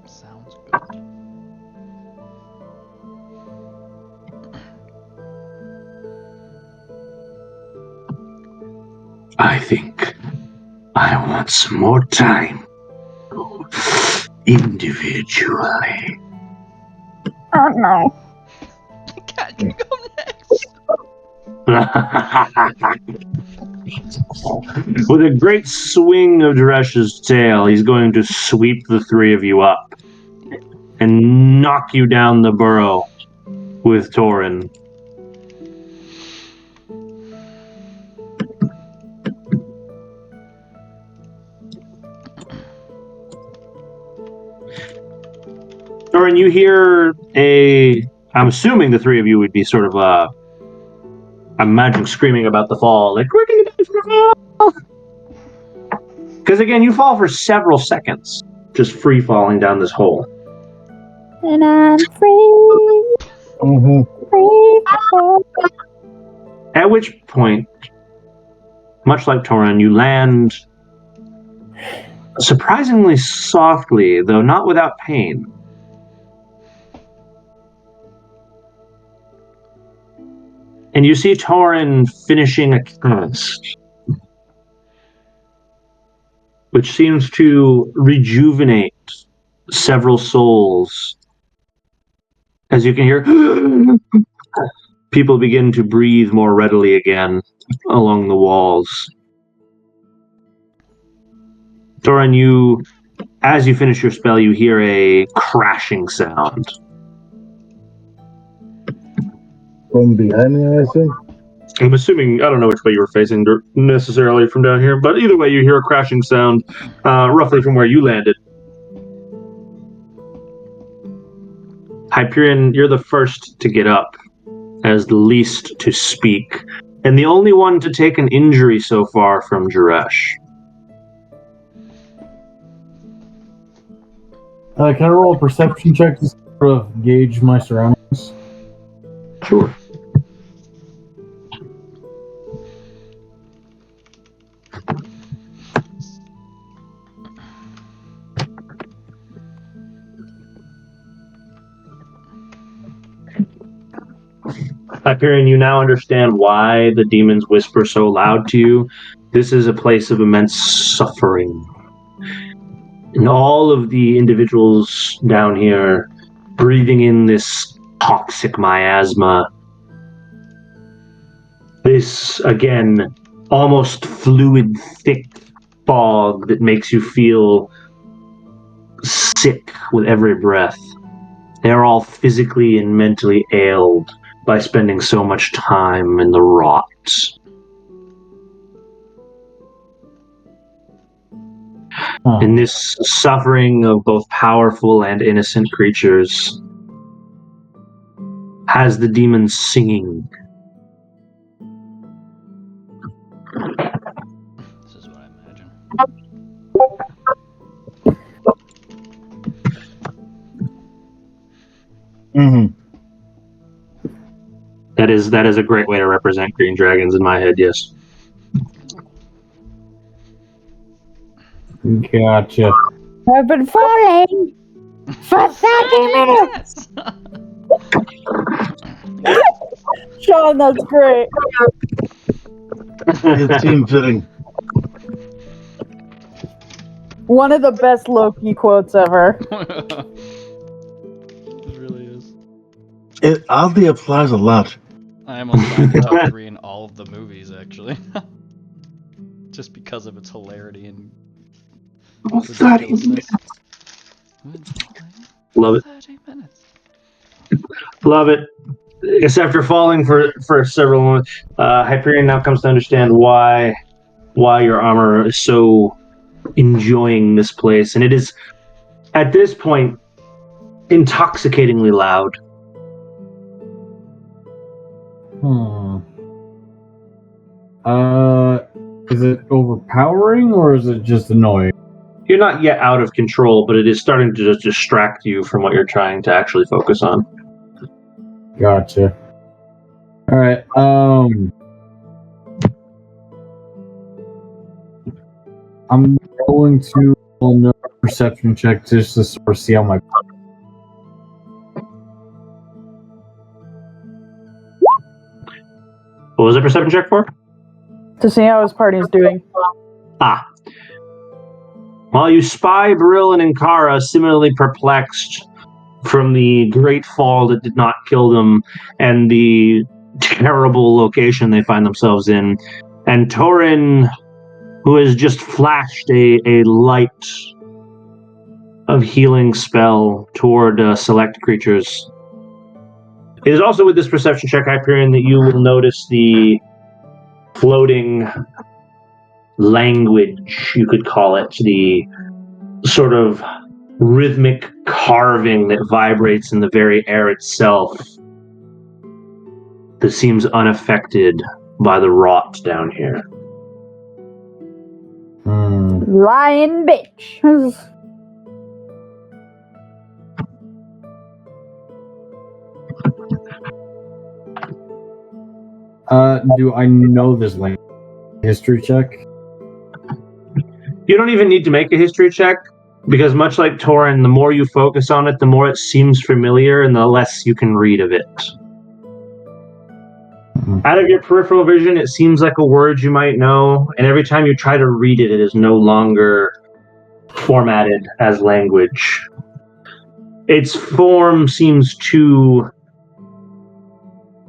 Sounds good. I think I want some more time. Individually. Oh no. Cat, you go next. With a great swing of Dresh's tail, he's going to sweep the three of you up and knock you down the burrow with Torin. Torin, you hear I'm assuming the three of you would be sort of I'm imagining screaming about the fall, like, we're gonna die from the fall! Because again, you fall for several seconds, just free falling down this hole. And I'm free. Free. At which point, much like Torin, you land surprisingly softly, though not without pain. And you see Torin finishing a cast, which seems to rejuvenate several souls. As you can hear, people begin to breathe more readily again along the walls. Torin, as you finish your spell, you hear a crashing sound. From behind me, I assume? I'm assuming, I don't know which way you were facing necessarily from down here, but either way you hear a crashing sound roughly from where you landed. Hyperion, you're the first to get up, as the least to speak, and the only one to take an injury so far from Jaresh. Can I roll a perception check to sort of gauge my surroundings? Sure. Hyperion, you now understand why the demons whisper so loud to you. This is a place of immense suffering. And all of the individuals down here breathing in this toxic miasma, this, again, almost fluid, thick fog that makes you feel sick with every breath. They're all physically and mentally ailed by spending so much time in the rot. And this suffering of both powerful and innocent creatures has the demons singing. This is what I imagine. Mm-hmm. That is a great way to represent green dragons in my head, yes. Gotcha. I've been falling for 30 minutes. Sean, that's great. It seemed fitting. One of the best Loki quotes ever. It really is. It oddly applies a lot. I almost signed the top 3 in all of the movies, actually. Just because of its hilarity and ridiculousness. Love it. 30 minutes. Love it. Except for falling for several moments, Hyperion now comes to understand why your armor is so enjoying this place, and it is, at this point, intoxicatingly loud. Is it overpowering or is it just annoying? You're not yet out of control, but it is starting to just distract you from what you're trying to actually focus on. Gotcha. Alright, I'm going to roll another perception check just to sort of see how my... What was the perception check for? To see how his party's doing. While you spy Brill and Inkara similarly perplexed from the great fall that did not kill them and the terrible location they find themselves in, and Torin, who has just flashed a light of healing spell toward select creatures. It is also with this perception check, Hyperion, that you will notice the floating language, you could call it, the sort of rhythmic carving that vibrates in the very air itself, that seems unaffected by the rot down here. Lying bitch. Do I know this language? History check? You don't even need to make a history check, because much like Torin, the more you focus on it, the more it seems familiar and the less you can read of it. Out of your peripheral vision, it seems like a word you might know, and every time you try to read it, it is no longer formatted as language. Its form seems too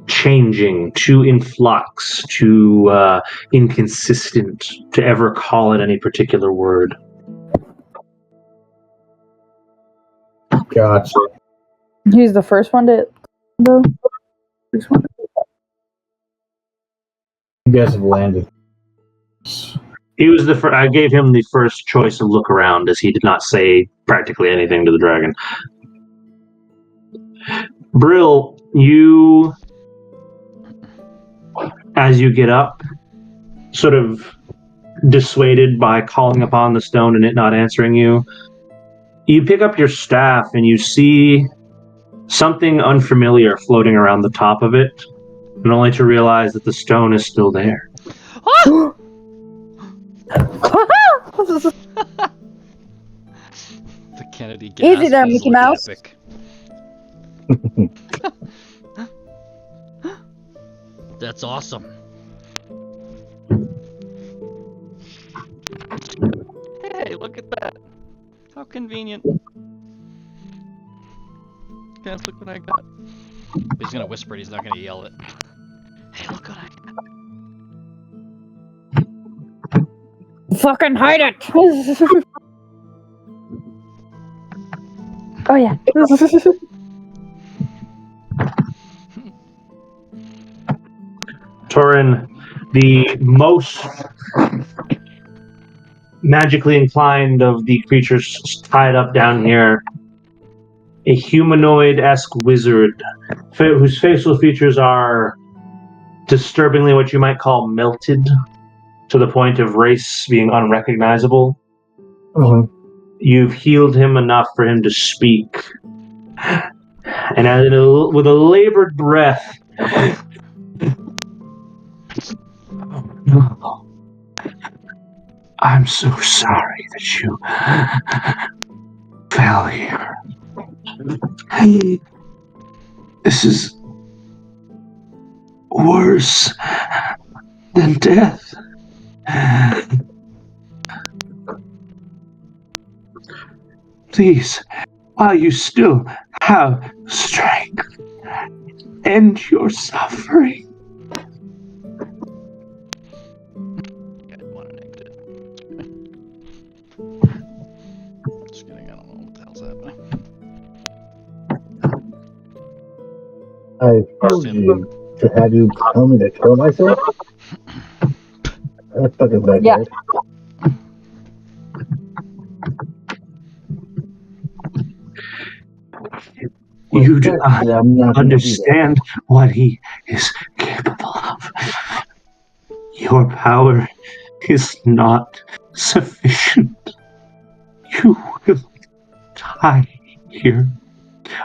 changing, too in flux, too inconsistent to ever call it any particular word. Gotcha. He's the first one to go. First one. You guys have landed. He was the I gave him the first choice of look around, as he did not say practically anything to the dragon. Brill, you, as you get up, sort of dissuaded by calling upon the stone and it not answering you, you pick up your staff and you see something unfamiliar floating around the top of it, and only to realize that the stone is still there. The Kennedy gasp Easy there, is Mickey like Mouse. epic. That's awesome. Hey, look at that. How convenient. Guys, look what I got. He's gonna whisper it, he's not gonna yell it. Hey, look what I got. Fucking hide it! Oh yeah. Torin, the most magically inclined of the creatures tied up down here, a humanoid-esque wizard whose facial features are disturbingly what you might call melted to the point of race being unrecognizable. You've healed him enough for him to speak. And with a labored breath, "Oh, no. I'm so sorry that you fell here. This is worse than death. Please, while you still have strength, end your suffering." Just kidding, I don't know what the hell's happening. I told you to have you tell me to kill myself? That's fucking bad. Yeah. You do not I'm not gonna do that. understand what he is capable of. Your power is not sufficient. You will die here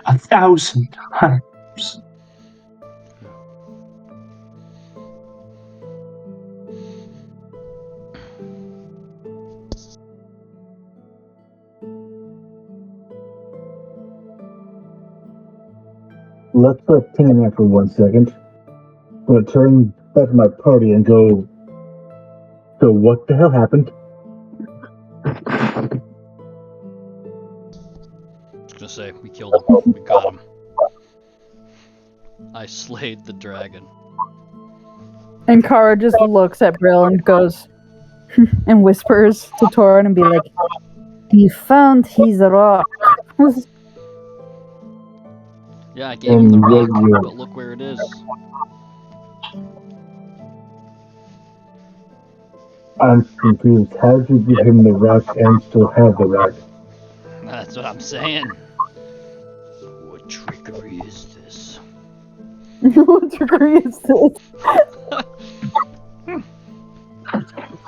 1,000 times. Let's start thinking that for 1 second. I'm gonna turn back to my party and go. So what the hell happened? I was gonna say, we killed him. We got him. I slayed the dragon. And Kara just looks at Brill and goes and whispers to Torin and be like, "He found his rock." Yeah, I gave him the And rock, yeah. but look where it is. I'm confused. How did you give him the rock and still have the rock? That's what I'm saying. What trickery is this? What trickery is this?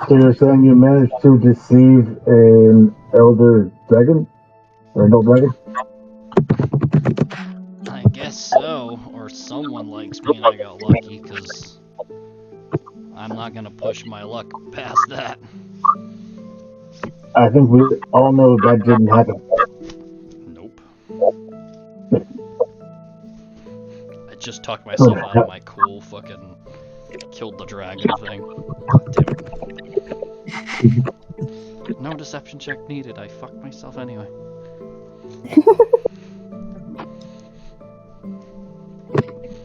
So you're saying you managed to deceive an elder dragon? Or an old dragon? I guess so. Or someone likes me and I got lucky, because I'm not gonna push my luck past that. I think we all know that didn't happen. Nope. I just talked myself out of my cool fucking killed the dragon thing. Damn it. No deception check needed. I fucked myself anyway.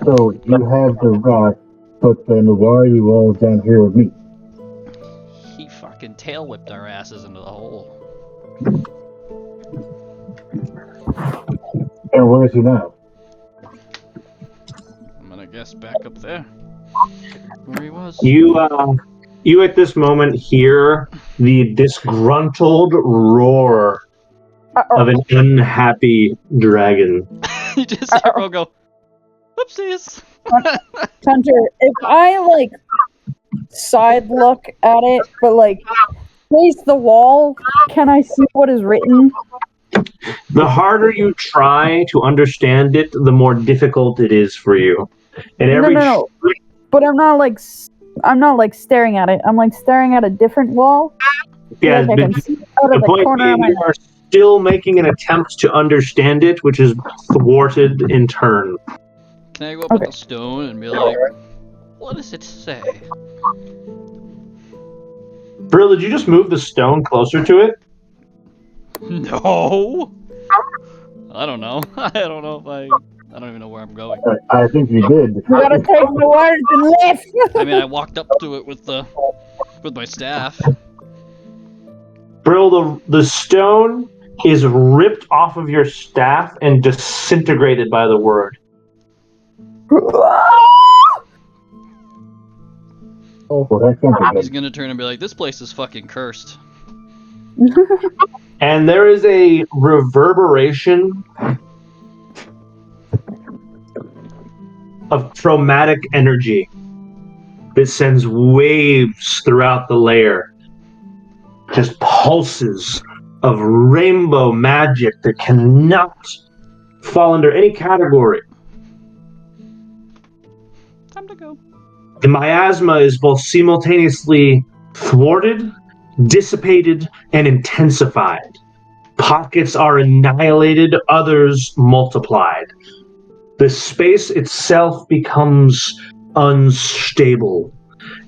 So you have the rock, but then why are you all down here with me? He fucking tail whipped our asses into the hole. And where is he now? I'm gonna guess back up there. Where he was. You at this moment hear the disgruntled roar of an unhappy dragon. You just hear everyone go, whoopsies! Hunter, if I like side look at it, but like face the wall, can I see what is written? The harder you try to understand it, the more difficult it is for you. And every No. But I'm not like staring at it. I'm like staring at a different wall. yeah, Like I can see out the of the point corner of being, my you are still making an attempt to understand it, which is thwarted in turn. Can I go up with the stone and be like, what does it say? Brill, did you just move the stone closer to it? No! I don't know. I don't know if I don't even know where I'm going. I think you did. You gotta take the words and lift. I mean, I walked up to it with my staff. Brill, the stone is ripped off of your staff and disintegrated by the word. Oh, well, that can't be He's good. gonna turn and be like, this place is fucking cursed. And there is a reverberation of traumatic energy that sends waves throughout the layer. Just pulses of rainbow magic that cannot fall under any category. Time to go. The miasma is both simultaneously thwarted, dissipated, and intensified. Pockets are annihilated, others multiplied. The space itself becomes unstable.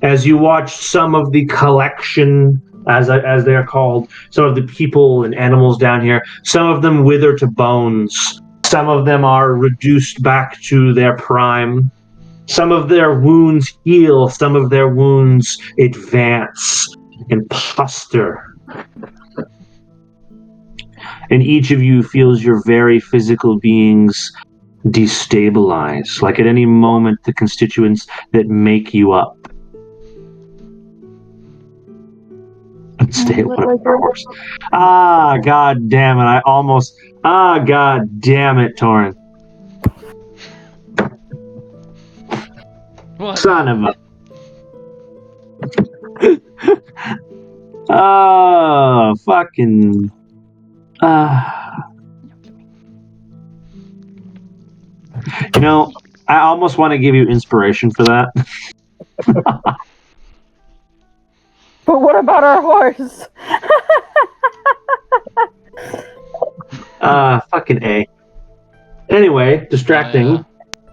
As you watch some of the collection, as they're called, some of the people and animals down here, some of them wither to bones. Some of them are reduced back to their prime. Some of their wounds heal, some of their wounds advance and posture. And each of you feels your very physical beings destabilize, like at any moment the constituents that make you up. Let's stay at one of our horse. God damn it, God damn it, Torin. What? Son of a... Oh, fucking... You know, I almost want to give you inspiration for that. But what about our horse? Fucking A. Anyway, distracting.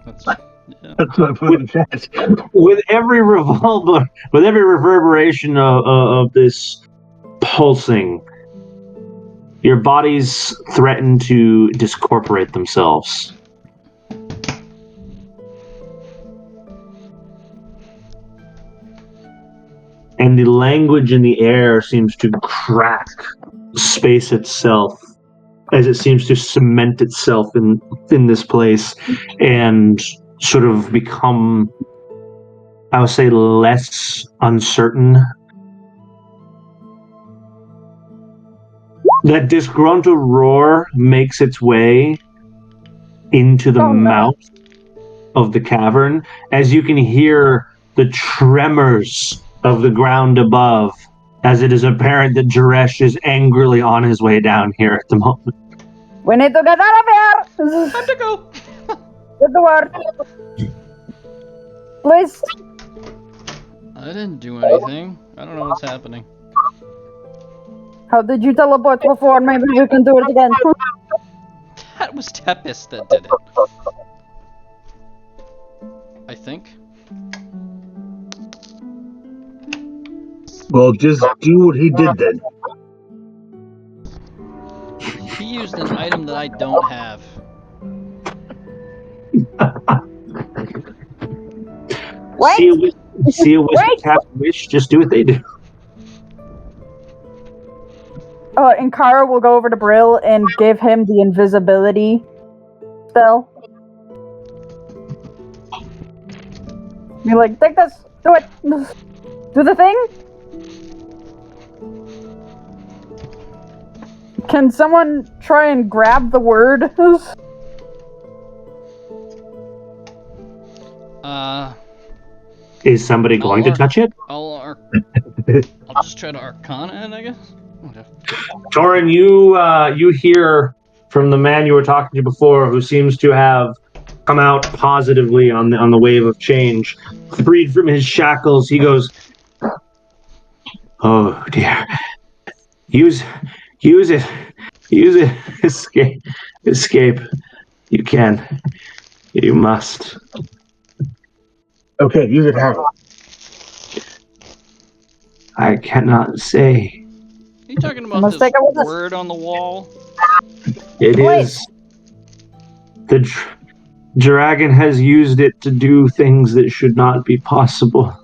That's That's what I put in the chat. With every reverberation of this pulsing, your bodies threaten to discorporate themselves. And the language in the air seems to crack space itself as it seems to cement itself in this place and sort of become, I would say, less uncertain. That disgruntled roar makes its way into the mouth of the cavern as you can hear the tremors of the ground above, as it is apparent that Jaresh is angrily on his way down here at the moment. We need to get out of here! time to go. Get the word. Please. I didn't do anything. I don't know what's happening. How did you teleport before? Maybe we can do it again. That was Tepis that did it. I think. Well, just do what he did then. He used an item that I don't have. What? See a wizard have a wish, just do what they do. And Kara will go over to Brill and give him the invisibility spell. You're like, take this, do it, do the thing. Can someone try and grab the word? Is somebody going to touch it? I'll just try to Arcana it, I guess. Okay. Torin, you hear from the man you were talking to before, who seems to have come out positively on the wave of change. Freed from his shackles, he goes, "Oh dear, use it, escape. You can, you must." Okay, use it how? I cannot say. Are you talking about Must this take it with us. word on the wall? It Wait. is. The dragon has used it to do things that should not be possible.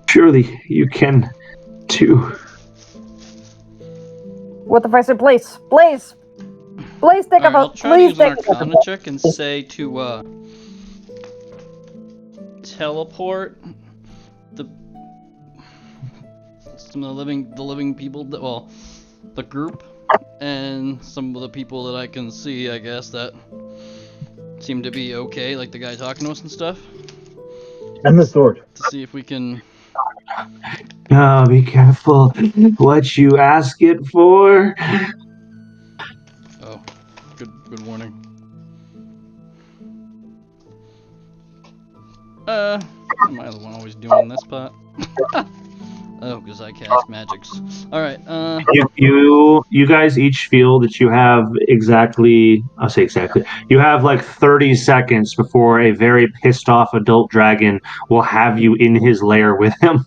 Surely you can, too. What if I say please? Please! Please take Alright, a I'll vote. try to Please use an take a Arcana vote. check and say to teleport some of the living people the group and some of the people that I can see, I guess, that seem to be okay, like the guy talking to us and stuff, And the sword. to see if we can. Oh, be careful what you ask it for. Oh, good warning. Am I the one always doing this part? Oh, because I cast magics. Alright, You guys each feel that you have you have like 30 seconds before a very pissed off adult dragon will have you in his lair with him.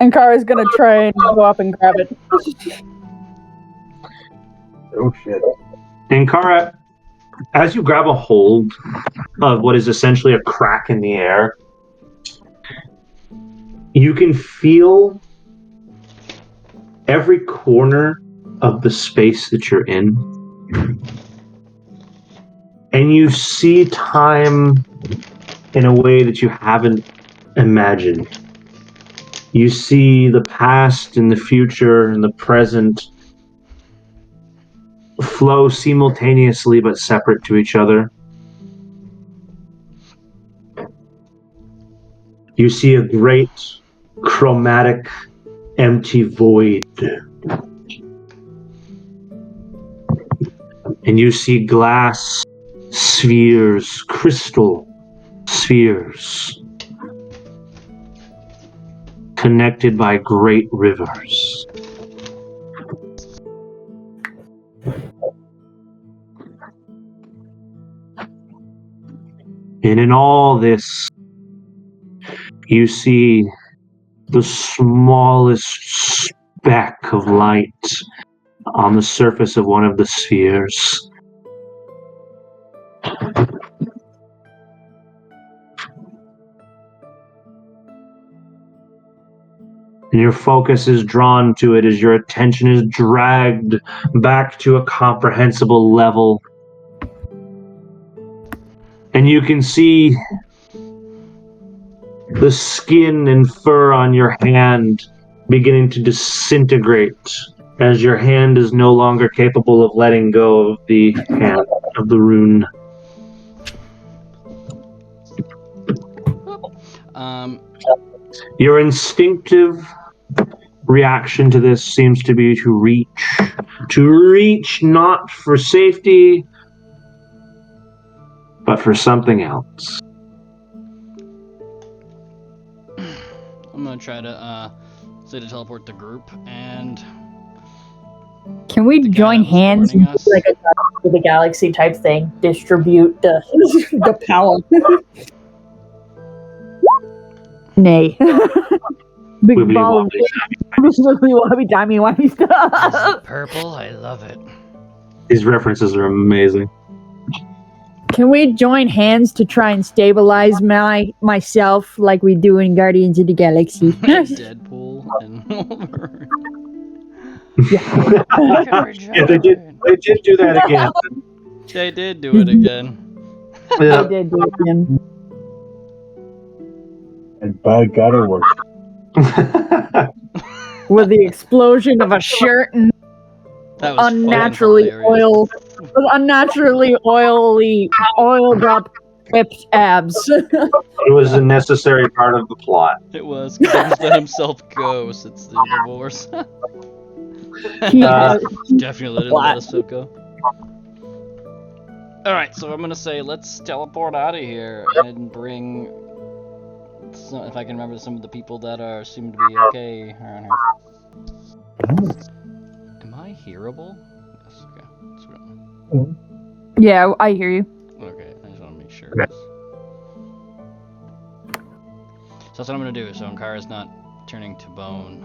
And Kara's gonna try and go up and grab it. Oh shit. And Kara, as you grab a hold of what is essentially a crack in the air, you can feel every corner of the space that you're in. And you see time in a way that you haven't imagined. You see the past and the future and the present flow simultaneously but separate to each other. you see a great chromatic empty void. And you see glass spheres, crystal spheres, connected by great rivers. And in all this, you see the smallest speck of light on the surface of one of the spheres. And your focus is drawn to it as your attention is dragged back to a comprehensible level. And you can see the skin and fur on your hand beginning to disintegrate as your hand is no longer capable of letting go of the hand of the rune. Your instinctive reaction to this seems to be to reach not for safety, but for something else. I'm gonna try to say to teleport the group and Can we the guy join that was hands warning and us. do like a Guardians of the Galaxy type thing? Distribute the the power. Nay. Big Wibbly ball of wobbly. timey-wimey Is stuff. it purple? I love it. These references are amazing. Can we join hands to try and stabilize myself like we do in Guardians of the Galaxy? Deadpool and Wolverine. Yeah, they did do that again. They did do it again. I Yeah. did do it again. And by God, it worked. With the explosion of a shirt and That was unnaturally oiled up whipped abs. It was a necessary part of the plot. It was because he just let himself go since the divorce. Yeah. Definitely didn't let us go. Alright, so I'm gonna say let's teleport out of here and bring some, if I can remember, some of the people that are seem to be okay around here. Am I hearable? Yes, okay. That's good. Yeah, I hear you. Okay, I just want to make sure. Okay. So that's what I'm gonna do, so Ankara's not turning to bone.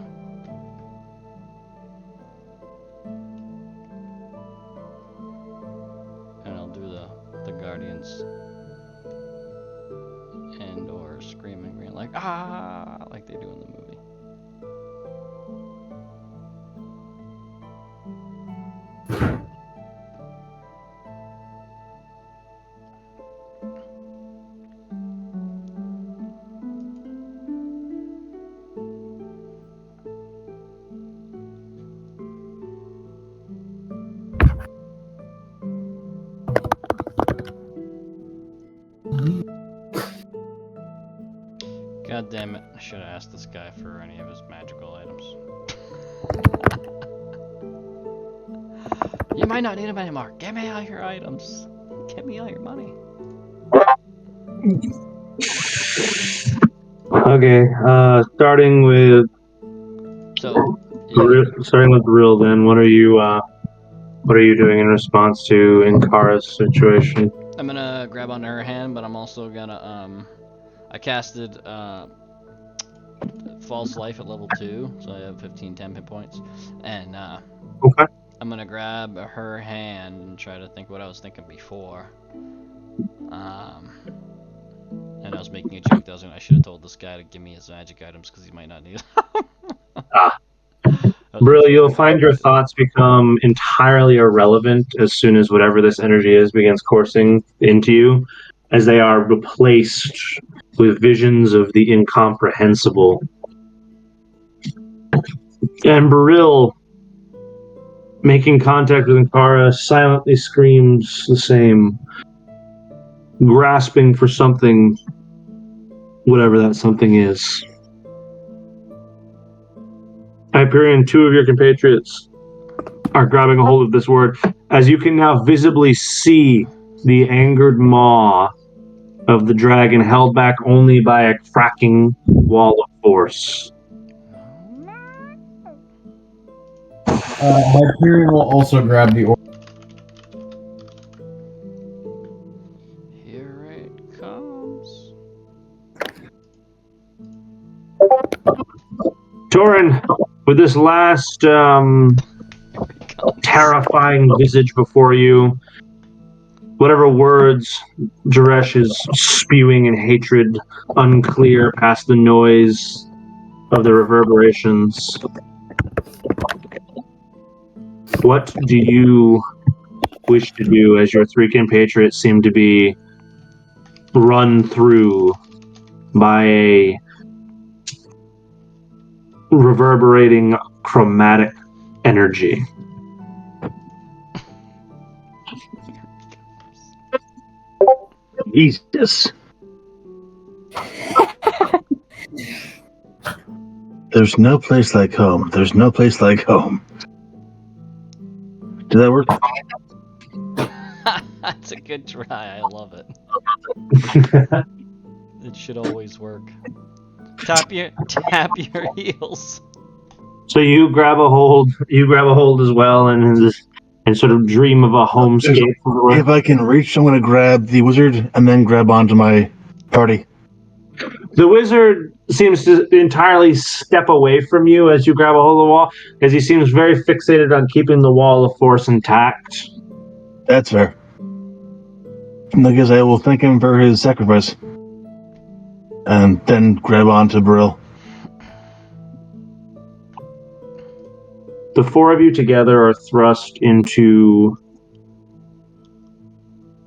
And I'll do the Guardians and or screaming green like ah like they do in the movie. God damn it, I should have asked this guy for any of his magical items. You might not need them anymore. Give me all your items. Give me all your money. Okay, starting with So, Brill. Then, what are you doing in response to Inkara's situation? I'm gonna grab onto her hand, but I'm also gonna I casted False Life at level 2, so I have 15 hit points, and Okay. I'm gonna grab her hand and try to think what I was thinking before. And I was making a joke that I should have told this guy to give me his magic items because he might not need them. Brill, you'll find your thoughts become entirely irrelevant as soon as whatever this energy is begins coursing into you, as they are replaced with visions of the incomprehensible. And Brill, making contact with Ankara, silently screams the same, grasping for something whatever that something is. Hyperion, 2 of your compatriots are grabbing a hold of this word, as you can now visibly see the angered maw of the dragon held back only by a cracking wall of force. Hyperion will also grab the orb. Here it comes. Torin, with this last terrifying visage before you, whatever words Jaresh is spewing in hatred, unclear past the noise of the reverberations. What do you wish to do as your 3 compatriots seem to be run through by a reverberating chromatic energy? Jesus. There's no place like home. There's no place like home. Did that work? That's a good try. I love it. It should always work. Tap your heels. So you grab a hold as well, and sort of dream of a homescape. If I can reach, I'm going to grab the wizard and then grab onto my party. The wizard seems to entirely step away from you as you grab a hold of the wall, as he seems very fixated on keeping the wall of force intact. That's fair. I guess I will thank him for his sacrifice. And then grab onto Brill. The 4 of you together are thrust into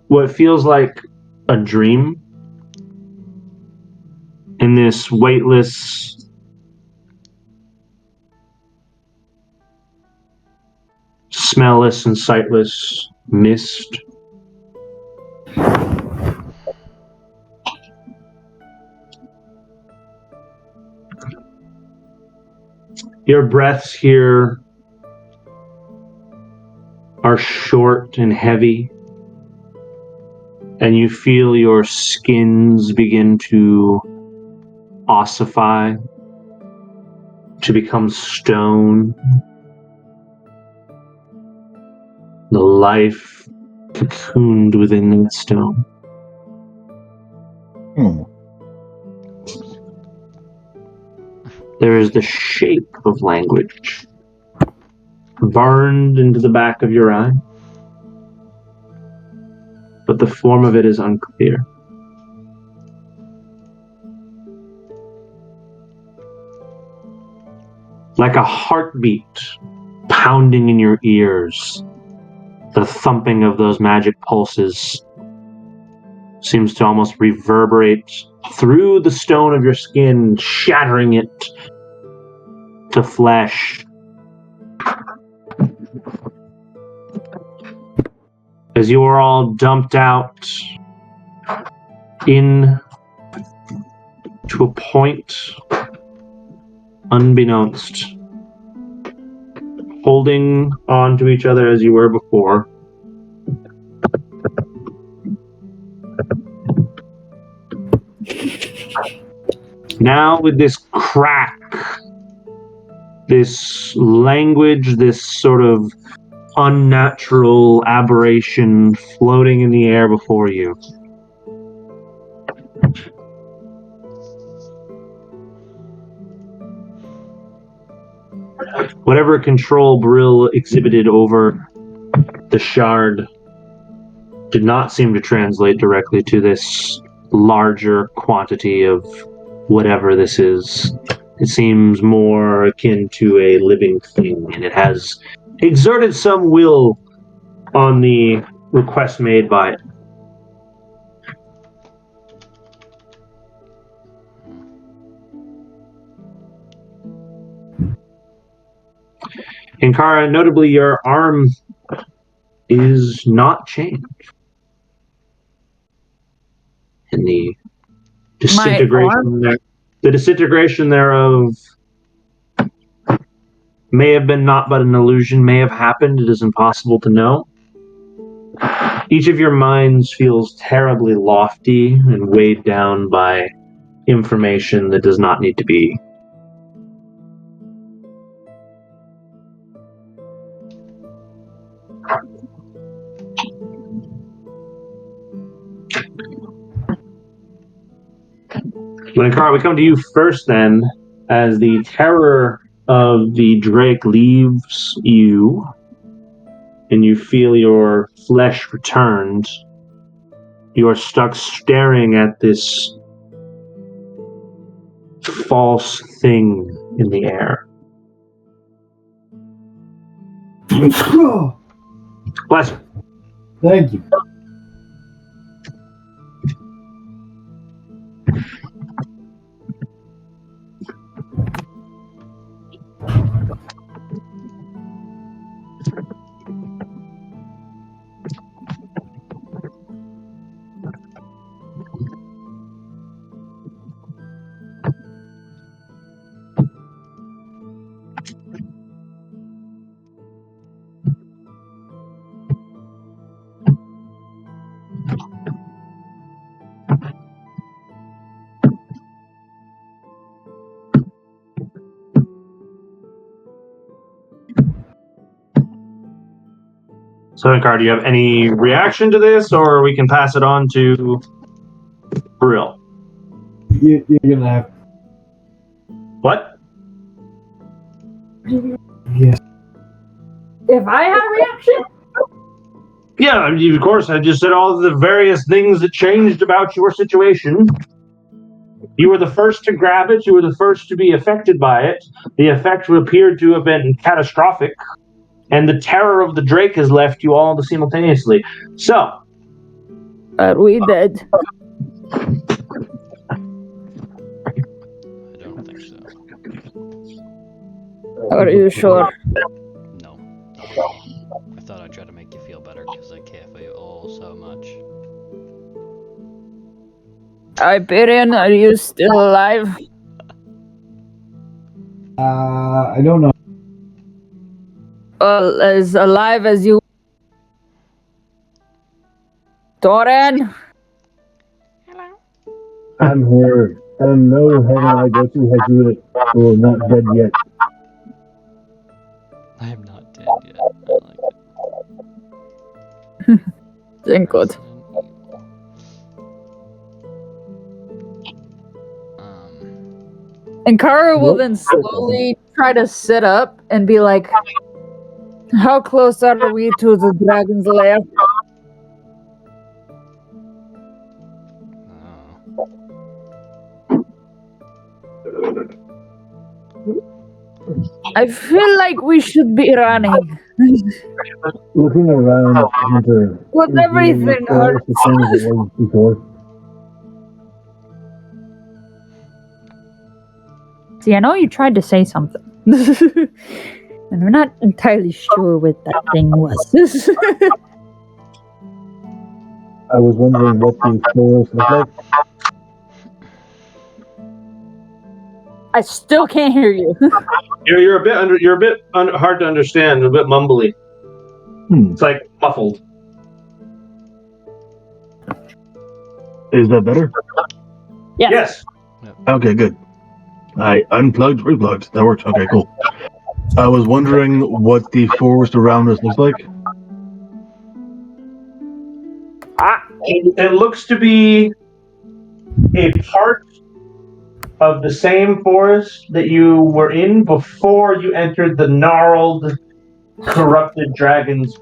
what feels like a dream. In this weightless, smellless and sightless mist. Your breaths here are short and heavy, and you feel your skins begin to ossify, to become stone. The life cocooned within that stone. There is the shape of language burned into the back of your eye, but the form of it is unclear. Like a heartbeat pounding in your ears, the thumping of those magic pulses seems to almost reverberate through the stone of your skin, shattering it to flesh. As you are all dumped out in to a point unbeknownst, holding on to each other as you were before. Now with this crack, this language, this sort of unnatural aberration floating in the air before you. Whatever control Brill exhibited over the shard did not seem to translate directly to this larger quantity of whatever this is. It seems more akin to a living thing, and it has exerted some will on the request made by it. Ankara, notably your arm is not changed. And the disintegration there. The disintegration thereof may have been not but an illusion, may have happened. It is impossible to know. Each of your minds feels terribly lofty and weighed down by information that does not need to be. Lankara, we come to you first then, as the terror of the Drake leaves you, and you feel your flesh returned. You are stuck staring at this false thing in the air. Bless you. Thank you. So, Lankara, do you have any reaction to this, or we can pass it on to Brill? You're gonna have. What? Yes. If I had a reaction? Yeah, I mean, of course. I just said all of the various things that changed about your situation. You were the first to grab it. You were the first to be affected by it. The effect appeared to have been catastrophic. And the terror of the Drake has left you all simultaneously. So. Are we dead? I don't think so. Are you sure? No. I thought I'd try to make you feel better because I care for you all so much. Hyperion, are you still alive? I don't know. Well, as alive as you. Doran? I'm here, and no heaven I go to has you who are not dead yet. I am not dead yet. I like it. Thank God. Resident Evil. And Kara will then slowly try to sit up and be like, how close are we to the dragon's lair? I feel like we should be running. Looking around, Hunter. With everything hurts. The same as it was before. See, I know you tried to say something. And we're not entirely sure what that thing was. I was wondering what the forest looked like. I still can't hear you. You're a bit hard to understand, a bit mumbly. It's like muffled. Is that better? Yes. Okay, good. I unplugged, replugged. That works. Okay, cool. I was wondering what the forest around us looks like. It looks to be a part of the same forest that you were in before you entered the gnarled, corrupted dragons.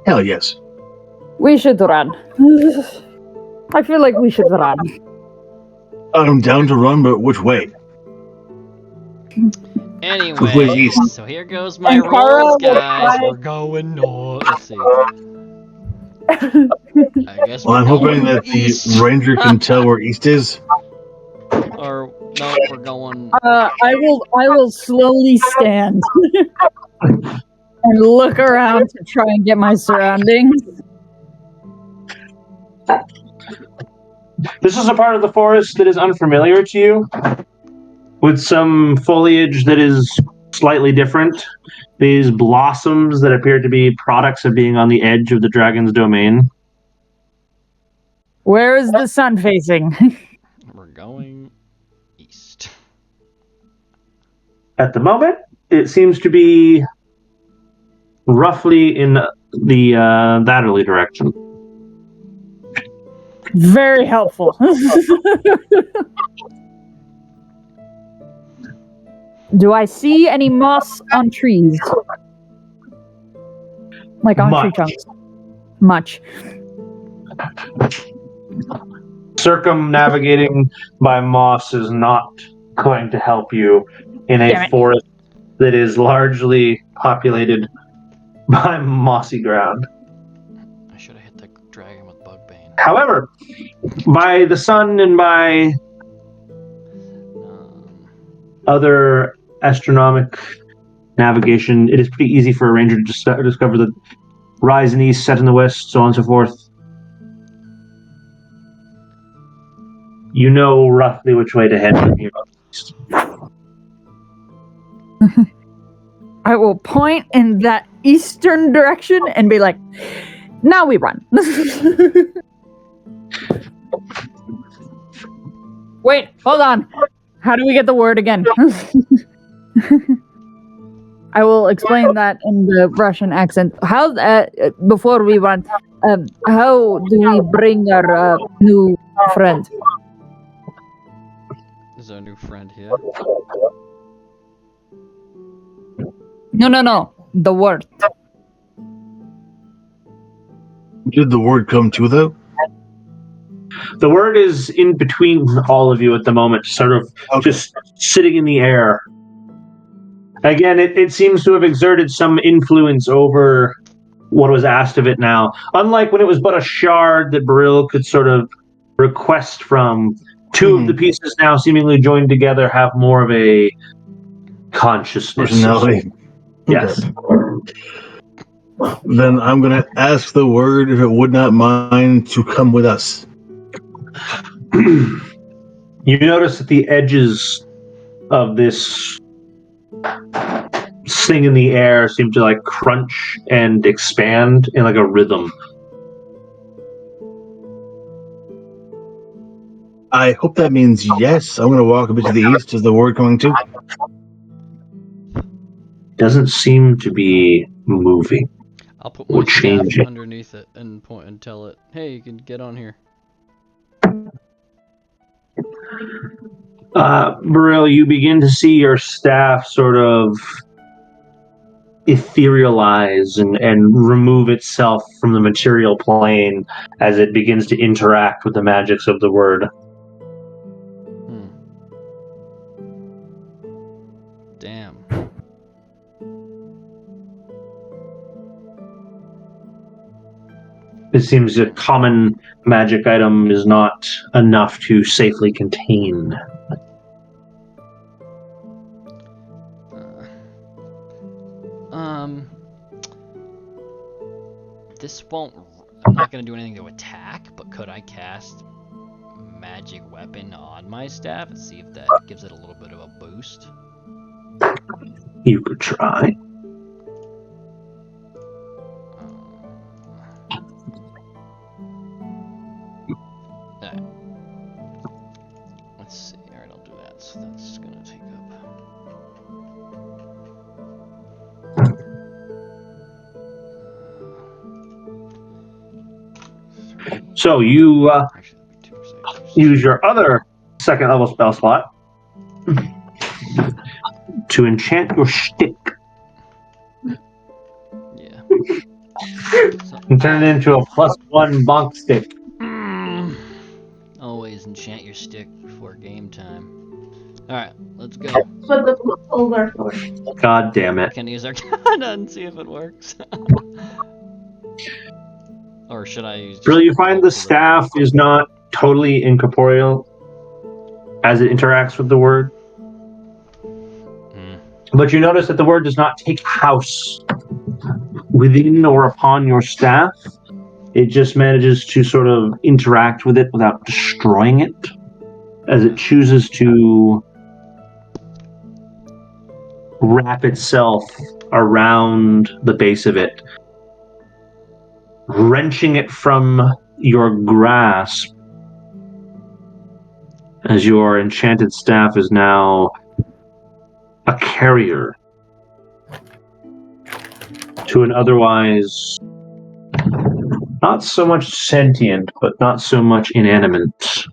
Hell yes. We should run. I feel like we should run. I'm down to run, but which way? Anyway, east. so here goes my And Kara rolls, will guys. try- We're going north. Let's see. I guess Well, I'm we're hoping going that east. the ranger can tell where east is. Or no, we're going. I will slowly stand and look around to try and get my surroundings. This is a part of the forest that is unfamiliar to you, with some foliage that is slightly different. These blossoms that appear to be products of being on the edge of the dragon's domain. Where is the sun facing? We're going east. At the moment, it seems to be roughly in the Thatterly direction. Very helpful. Do I see any moss on trees? Like on tree Much. trunks? Much. Circumnavigating by moss is not going to help you in Damn a it. forest that is largely populated by mossy ground. I should have hit the dragon with Bugbane. However, by the sun and by other astronomic navigation, it is pretty easy for a ranger to discover the rise in the east, set in the west, so on and so forth. You know roughly which way to head from here. I will point in that eastern direction and be like, now we run. Wait, hold on. How do we get the word again? I will explain that in the Russian accent. How, before we run, how do we bring our new friend? Is our new friend here? No. The word. Did the word come to, though? The word is in between all of you at the moment, sort of just sitting in the air. Again, it seems to have exerted some influence over what was asked of it now. Unlike when it was but a shard that Brill could sort of request from, two of the pieces now seemingly joined together have more of a consciousness. Personality. Yes. Okay. Then I'm going to ask the word if it would not mind to come with us. You notice that the edges of this thing in the air seem to like crunch and expand in like a rhythm. I hope that means yes. I'm going to walk a bit to the east. Is the word coming to? Doesn't seem to be moving. I'll put Or my staff changing. underneath it and point and tell it, hey, you can get on here. Brill, you begin to see your staff sort of etherealize and remove itself from the material plane as it begins to interact with the magics of the word. Damn. It seems a common magic item is not enough to safely contain. This won't... I'm not going to do anything to attack, but could I cast magic weapon on my staff and see if that gives it a little bit of a boost? You could try. Let's see. Alright, I'll do that. So that's going to take up... So you use your other second level spell slot to enchant your stick Yeah. and turn it into a +1 bonk stick. Always enchant your stick before game time. Alright, let's go. That's what the footballs are for. God damn it. Can I use Arcana and see if it works? Or should I use... Really, you find the staff is not totally incorporeal as it interacts with the word. But you notice that the word does not take house within or upon your staff. it just manages to sort of interact with it without destroying it, as it chooses to wrap itself around the base of it, wrenching it from your grasp, as your enchanted staff is now a carrier to an otherwise not so much sentient, but not so much inanimate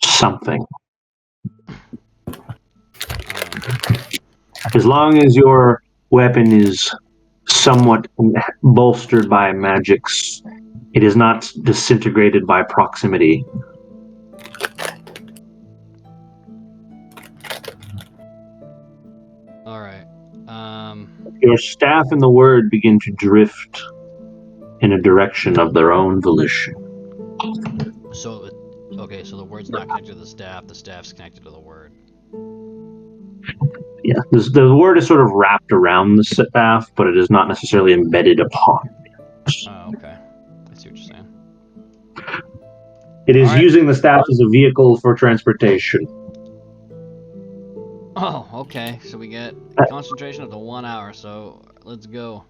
something. As long as your weapon is somewhat bolstered by magics, it is not disintegrated by proximity. All right. Your staff and the word begin to drift in a direction of their own volition. So, okay, so the word's not connected to the staff's connected to the word. Yeah, the word is sort of wrapped around the staff, but it is not necessarily embedded upon. Oh, okay. I see what you're saying. It is Alright. using the staff as a vehicle for transportation. Oh, okay. So we get concentration up to 1 hour, so let's go.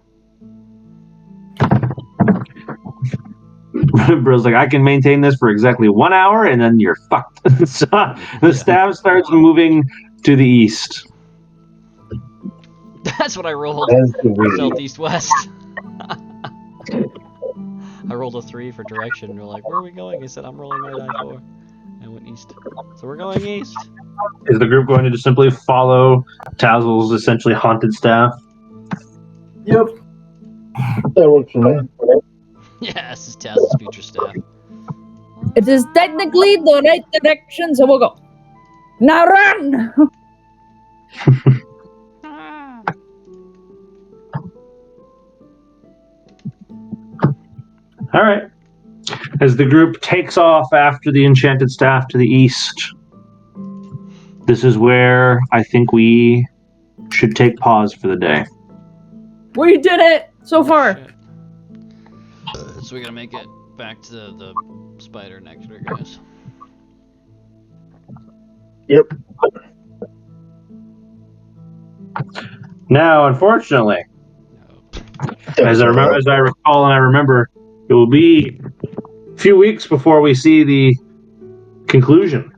Brill's like, I can maintain this for exactly 1 hour, and then you're fucked. So the staff starts moving to the east. That's what I rolled. That's the way. Southeast west. I rolled a 3 for direction. They're like, where are we going? I said, I'm rolling my die 4. I went east. So we're going east. Is the group going to just simply follow Tazzle's essentially haunted staff? Yep. That works for me. Yeah, this is Taz's future staff. It is technically the right direction, so we'll go. Now run! All right. As the group takes off after the enchanted staff to the east, this is where I think we should take pause for the day. We did it so far. Shit. So we gotta make it back to the spider nectar, guys. Yep. Now, unfortunately, No. as I recall and I remember, it will be a few weeks before we see the conclusion